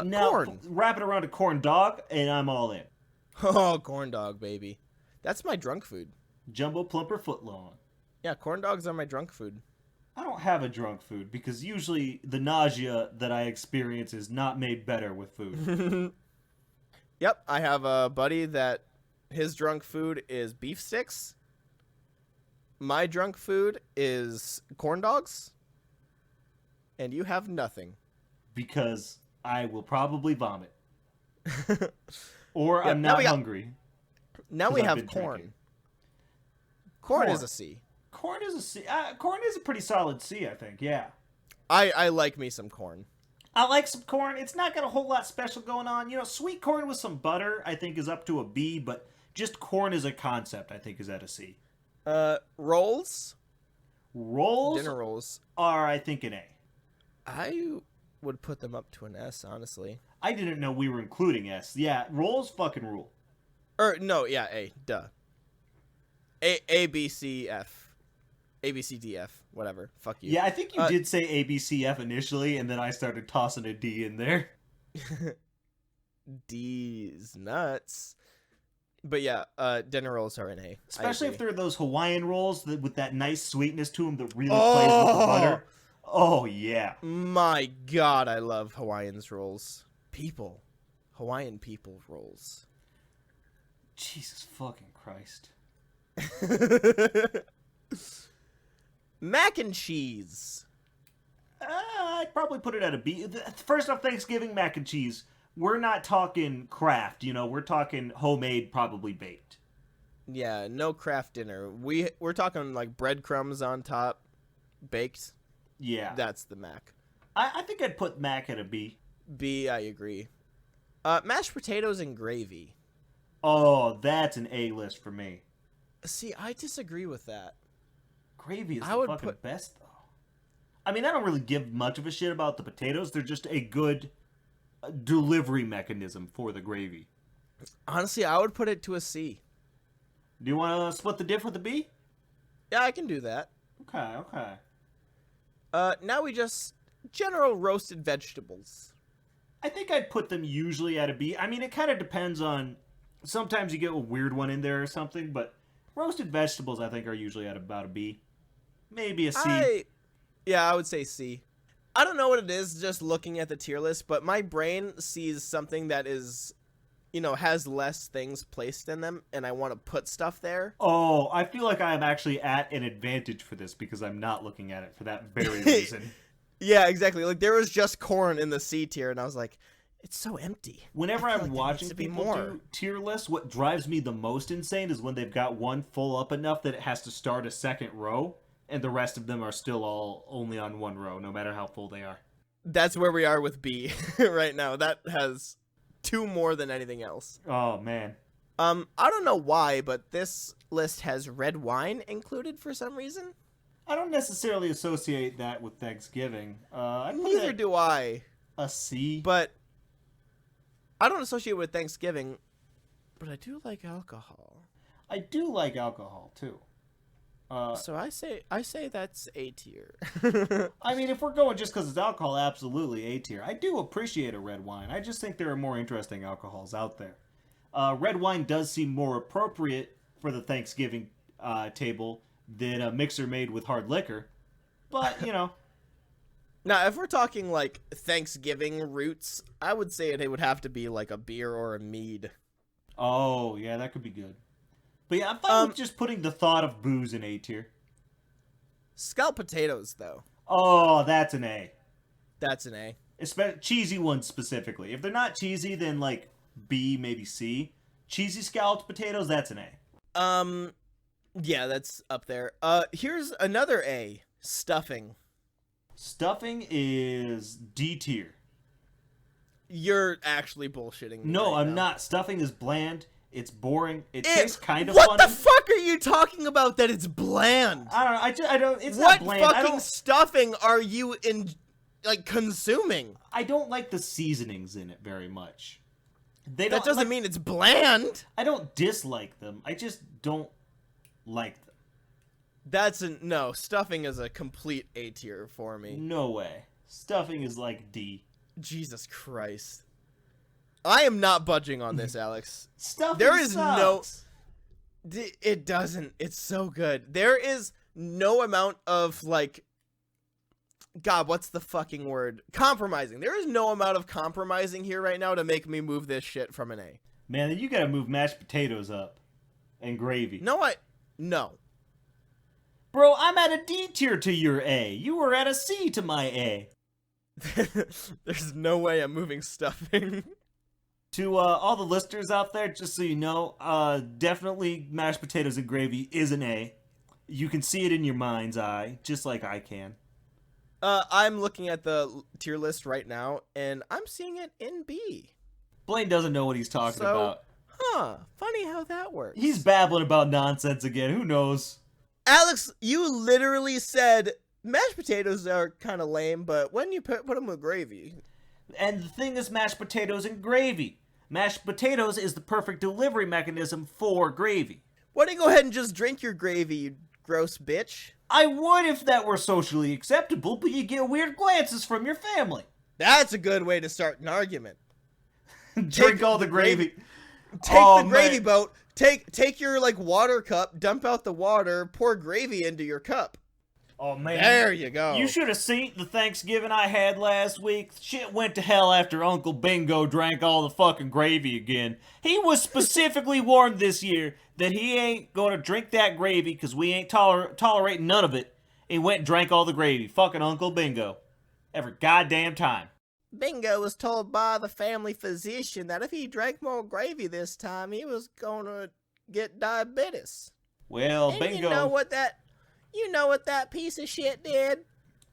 Now, Corn. wrap it around a corn dog, and I'm all in. Oh, corn dog, baby. That's my drunk food. Jumbo plumper footlong. Yeah, corn dogs are my drunk food. I don't have a drunk food because usually the nausea that I experience is not made better with food. Yep, I have a buddy that his drunk food is beef sticks. My drunk food is corn dogs. And you have nothing. Because I will probably vomit. Or Yeah, I'm now not we got- hungry. Now 'Cause we I've have been corn. drinking. Corn is Corn. a C. Corn is a C. Corn is a pretty solid C, I think. Yeah. I like me some corn. I like some corn. It's not got a whole lot special going on. You know, sweet corn with some butter, I think, is up to a B, but just corn as a concept, I think, is at a C. Rolls? Rolls Dinner rolls. are, I think, an A. I would put them up to an S, honestly. I didn't know we were including S. Yeah, rolls fucking rule. Or, no, yeah, A. Duh. A, B, C, F. A, B, C, D, F. Whatever. Fuck you. Yeah, I think you did say A, B, C, F initially, and then I started tossing a D in there. D's nuts. But yeah, dinner rolls are an A. Especially I if agree. they're those Hawaiian rolls with that nice sweetness to them that really plays with the butter. Oh, yeah. My God, I love Hawaiians rolls. People. Hawaiian people rolls. Jesus fucking Christ. Mac and cheese. I'd probably put it at a B. First off, Thanksgiving mac and cheese. We're not talking craft, you know. We're talking homemade, probably baked. Yeah, no craft dinner. We're talking like breadcrumbs on top, baked. Yeah. That's the mac. I think I'd put mac at a B. B, I agree. Mashed potatoes and gravy. Oh, that's an A list for me. See, I disagree with that. Gravy is I the would fucking put- best, though. I mean, I don't really give much of a shit about the potatoes. They're just a good delivery mechanism for the gravy. Honestly, I would put it to a C. Do you want to split the diff with a B? Yeah, I can do that. Okay. Now we just general roasted vegetables. I think I'd put them usually at a B. I mean, it kind of depends on... Sometimes you get a weird one in there or something, but roasted vegetables, I think, are usually at about a B. Maybe a C. I would say C. I don't know what it is just looking at the tier list, but my brain sees something that is, has less things placed in them, and I want to put stuff there. Oh, I feel like I'm actually at an advantage for this because I'm not looking at it for that very reason. Yeah, exactly. Like, there was just corn in the C tier, and I was like, it's so empty. Whenever I feel I'm like there watching needs to be people more. do tier lists, what drives me the most insane is when they've got one full up enough that it has to start a second row, and the rest of them are still all only on one row, no matter how full they are. That's where we are with B right now. That has 2 more than anything else. Oh, man. I don't know why, but this list has red wine included for some reason. I don't necessarily associate that with Thanksgiving. I put Neither it do I, a C. but I don't associate it with Thanksgiving, but I do like alcohol. I do like alcohol, too. So I say that's A tier. I mean, if we're going just because it's alcohol, absolutely A tier. I do appreciate a red wine. I just think there are more interesting alcohols out there. Red wine does seem more appropriate for the Thanksgiving table than a mixer made with hard liquor. But, Now, if we're talking like Thanksgiving roots, I would say it would have to be like a beer or a mead. Oh, yeah, that could be good. But yeah, I'm fine with just putting the thought of booze in A tier. Scalloped potatoes, though. Oh, that's an A. That's an A. Cheesy ones specifically. If they're not cheesy, then like B, maybe C. Cheesy scalloped potatoes, that's an A. Yeah, that's up there. Here's another A. Stuffing. Stuffing is D tier. You're actually bullshitting me. No, right I'm now. not. Stuffing is bland. It's boring. It tastes kind of What funny. the fuck are you talking about that it's bland? I don't know. I don't. It's What not bland. fucking stuffing are you consuming? I don't like the seasonings in it very much. They That doesn't mean it's bland. I don't dislike them. I just don't like them. No, stuffing is a complete A tier for me. No way. Stuffing is like D. Jesus Christ. I am not budging on this, Alex. Stuffing There is sucks. It doesn't. It's so good. There is no amount of God, what's the fucking word? Compromising. There is no amount of compromising here right now to make me move this shit from an A. Man, then you gotta move mashed potatoes up. And gravy. No. Bro, I'm at a D tier to your A. You were at a C to my A. There's no way I'm moving stuffing. To all the listeners out there, just so you know, definitely mashed potatoes and gravy is an A. You can see it in your mind's eye, just like I can. I'm looking at the tier list right now, and I'm seeing it in B. Blaine doesn't know what he's talking about. Funny how that works. He's babbling about nonsense again. Who knows? Alex, you literally said mashed potatoes are kind of lame, but when you put them with gravy. And the thing is mashed potatoes and gravy. Mashed potatoes is the perfect delivery mechanism for gravy. Why don't you go ahead and just drink your gravy, you gross bitch? I would if that were socially acceptable, but you get weird glances from your family. That's a good way to start an argument. Drink all the gravy. Take Oh, the gravy man. boat. Take your water cup, dump out the water, pour gravy into your cup. Oh, man. There you go. You should have seen the Thanksgiving I had last week. Shit went to hell after Uncle Bingo drank all the fucking gravy again. He was specifically warned this year that he ain't gonna drink that gravy because we ain't tolerating none of it. He went and drank all the gravy. Fucking Uncle Bingo. Every goddamn time. Bingo was told by the family physician that if he drank more gravy this time, he was gonna get diabetes. Well, And Bingo... You know what that piece of shit did?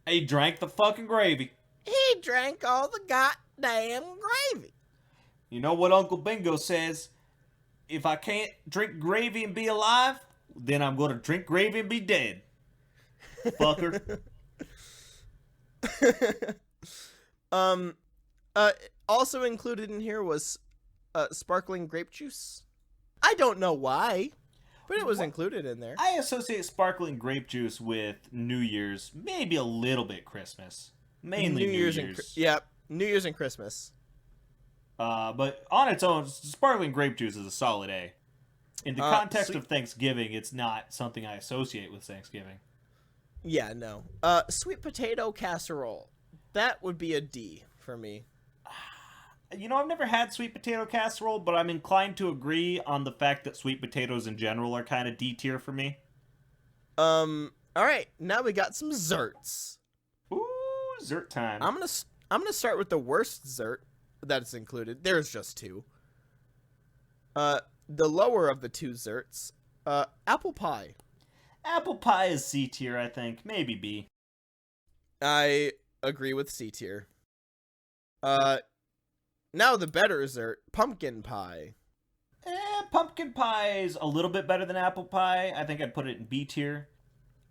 He drank the fucking gravy. He drank all the goddamn gravy. You know what Uncle Bingo says? If I can't drink gravy and be alive, then I'm gonna drink gravy and be dead. Fucker. Also included in here was sparkling grape juice. I don't know why, but it was included in there. I associate sparkling grape juice with New Year's, maybe a little bit Christmas. Mainly New Year's. New Year's and Christmas. But on its own, sparkling grape juice is a solid A. In the context of Thanksgiving, it's not something I associate with Thanksgiving. Yeah, no. Sweet potato casserole. That would be a D for me. You know, I've never had sweet potato casserole, but I'm inclined to agree on the fact that sweet potatoes in general are kind of D tier for me. Alright, now we got some zerts. Ooh, dessert time. I'm gonna start with the worst zert that's included. There's just two. The lower of the two zerts, apple pie. Apple pie is C tier, I think. Maybe B. I agree with C tier. Now the better dessert, pumpkin pie. Pumpkin pie is a little bit better than apple pie. I think I'd put it in B tier.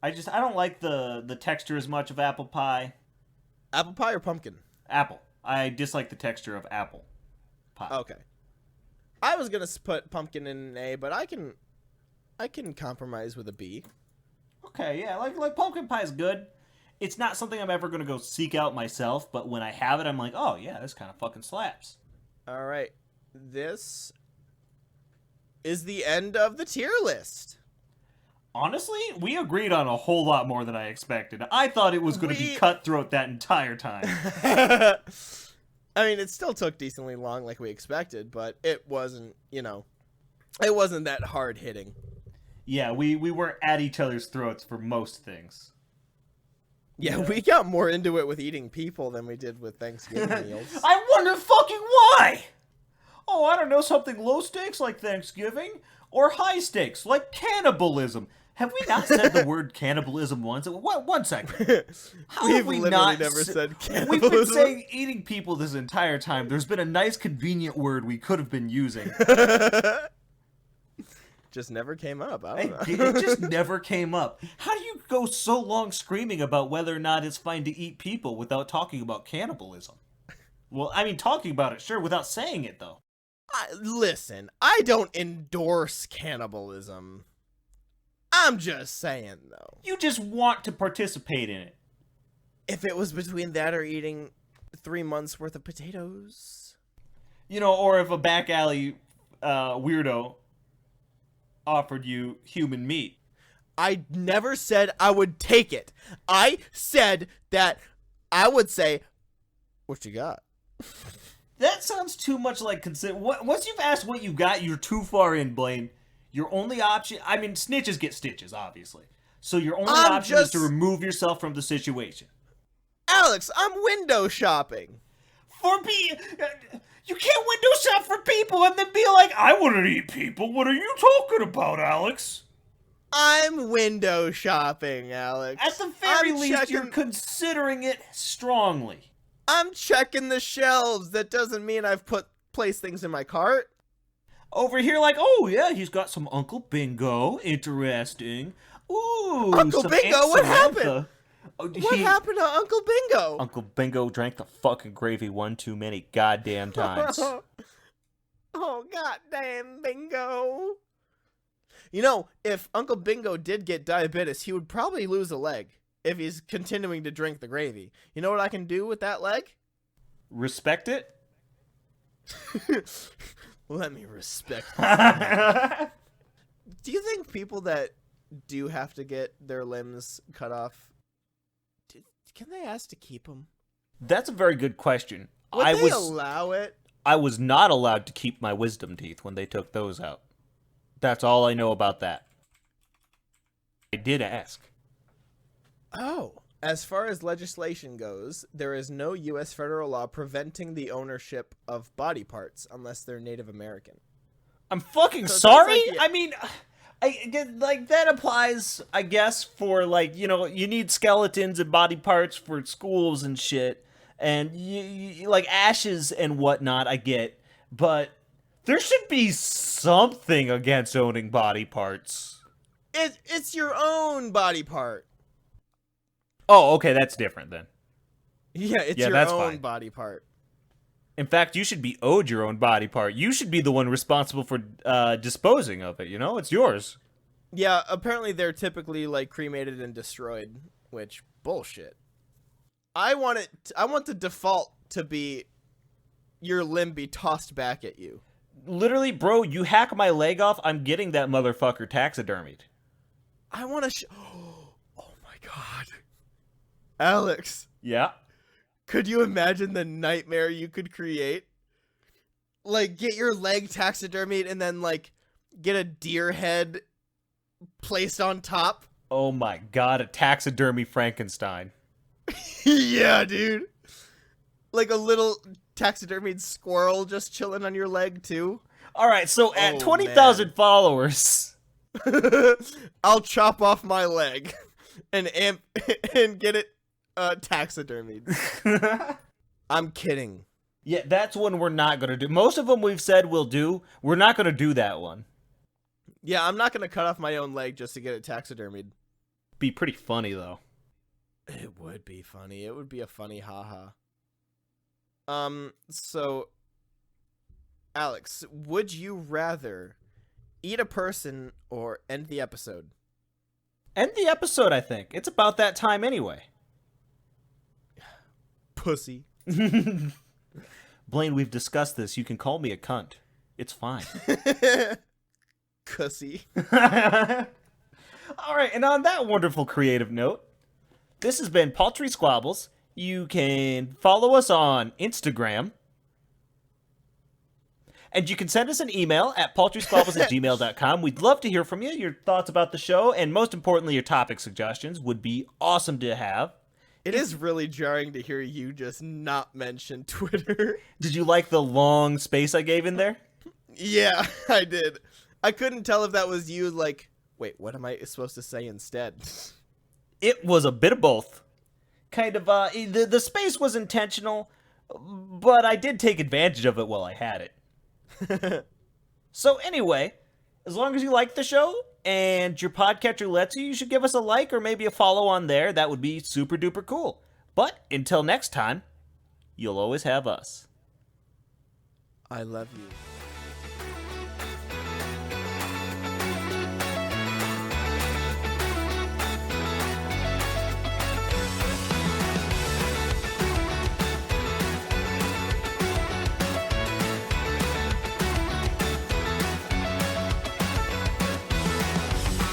I don't like the texture as much of apple pie. Apple pie or pumpkin? Apple. I dislike the texture of apple pie. Okay. I was gonna put pumpkin in an A, but I can compromise with a B. Okay, yeah, like pumpkin pie is good. It's not something I'm ever gonna go seek out myself, but when I have it, I'm like, oh yeah, this kind of fucking slaps. All right, this is the end of the tier list. Honestly, we agreed on a whole lot more than I expected. I thought it was going to be cutthroat that entire time. I mean, it still took decently long like we expected, but it wasn't, it wasn't that hard hitting. Yeah, we weren't at each other's throats for most things. Yeah, we got more into it with eating people than we did with Thanksgiving meals. I wonder fucking why! Oh, I don't know, something low stakes like Thanksgiving, or high stakes like cannibalism. Have we not said the word cannibalism once? One second. How We've have we literally not never said cannibalism. We've been saying eating people this entire time. There's been a nice, convenient word we could have been using. Just never came up. I don't know. It just never came up. How do you go so long screaming about whether or not it's fine to eat people without talking about cannibalism? Well, I mean, talking about it, sure, without saying it, though. Listen, I don't endorse cannibalism. I'm just saying, though. You just want to participate in it. If it was between that or eating 3 months worth of potatoes. You know, or if a back alley weirdo offered you human meat. I never said I would take it. I said that I would say, what you got? That sounds too much like once you've asked what you got, you're too far in, Blaine. Your only option, I mean, snitches get stitches, obviously. So your only option is to remove yourself from the situation. Alex, I'm window shopping. You can't window shop for people and then be like, I wouldn't eat people. What are you talking about, Alex? I'm window shopping, Alex. At the very least, you're considering it strongly. I'm checking the shelves. That doesn't mean I've placed things in my cart. Over here, like, oh yeah, he's got some Uncle Bingo. Interesting. Ooh, Uncle Bingo, what happened? What happened to Uncle Bingo? Uncle Bingo drank the fucking gravy one too many goddamn times. Oh, goddamn Bingo. You know, if Uncle Bingo did get diabetes, he would probably lose a leg if he's continuing to drink the gravy. You know what I can do with that leg? Respect it? Let me respect it. Do you think people that do have to get their limbs cut off, can they ask to keep them? That's a very good question. Would they allow it? I was not allowed to keep my wisdom teeth when they took those out. That's all I know about that. I did ask. Oh. As far as legislation goes, there is no U.S. federal law preventing the ownership of body parts unless they're Native American. I'm fucking sorry? I mean, that applies, I guess, for, like, you know, you need skeletons and body parts for schools and shit. And, you like, ashes and whatnot, I get. But there should be something against owning body parts. It's your own body part. Oh, okay, that's different then. Yeah, it's your own body part. In fact, you should be owed your own body part. You should be the one responsible for disposing of it, you know? It's yours. Yeah, apparently they're typically, like, cremated and destroyed, which, bullshit. I want the default to be your limb be tossed back at you. Literally, bro, you hack my leg off, I'm getting that motherfucker taxidermied. I want to oh my god. Alex. Yeah? Could you imagine the nightmare you could create? Like, get your leg taxidermied and then, like, get a deer head placed on top? Oh my god, a taxidermy Frankenstein. Yeah, dude. Like a little taxidermied squirrel just chilling on your leg, too. Alright, so at 20,000 followers... I'll chop off my leg and get it taxidermied. I'm kidding. Yeah, that's one we're not going to do. Most of them we've said we'll do. We're not going to do that one. Yeah, I'm not going to cut off my own leg just to get it taxidermied. Be pretty funny, though. It would be funny. It would be a funny haha. So, Alex, would you rather eat a person or end the episode? End the episode, I think. It's about that time anyway. Pussy. Blaine, we've discussed this. You can call me a cunt. It's fine. Cussy. All right, and on that wonderful creative note, this has been Paltry Squabbles. You can follow us on Instagram. And you can send us an email at paltrysquabbles@gmail.com. We'd love to hear from you. Your thoughts about the show, and most importantly, your topic suggestions would be awesome to have. It is really jarring to hear you just not mention Twitter. Did you like the long space I gave in there? Yeah, I did. I couldn't tell if that was you, like, wait, what am I supposed to say instead? It was a bit of both. Kind of, the space was intentional, but I did take advantage of it while I had it. So anyway, as long as you like the show and your podcatcher lets you, you should give us a like or maybe a follow on there. That would be super duper cool. But until next time, you'll always have us. I love you.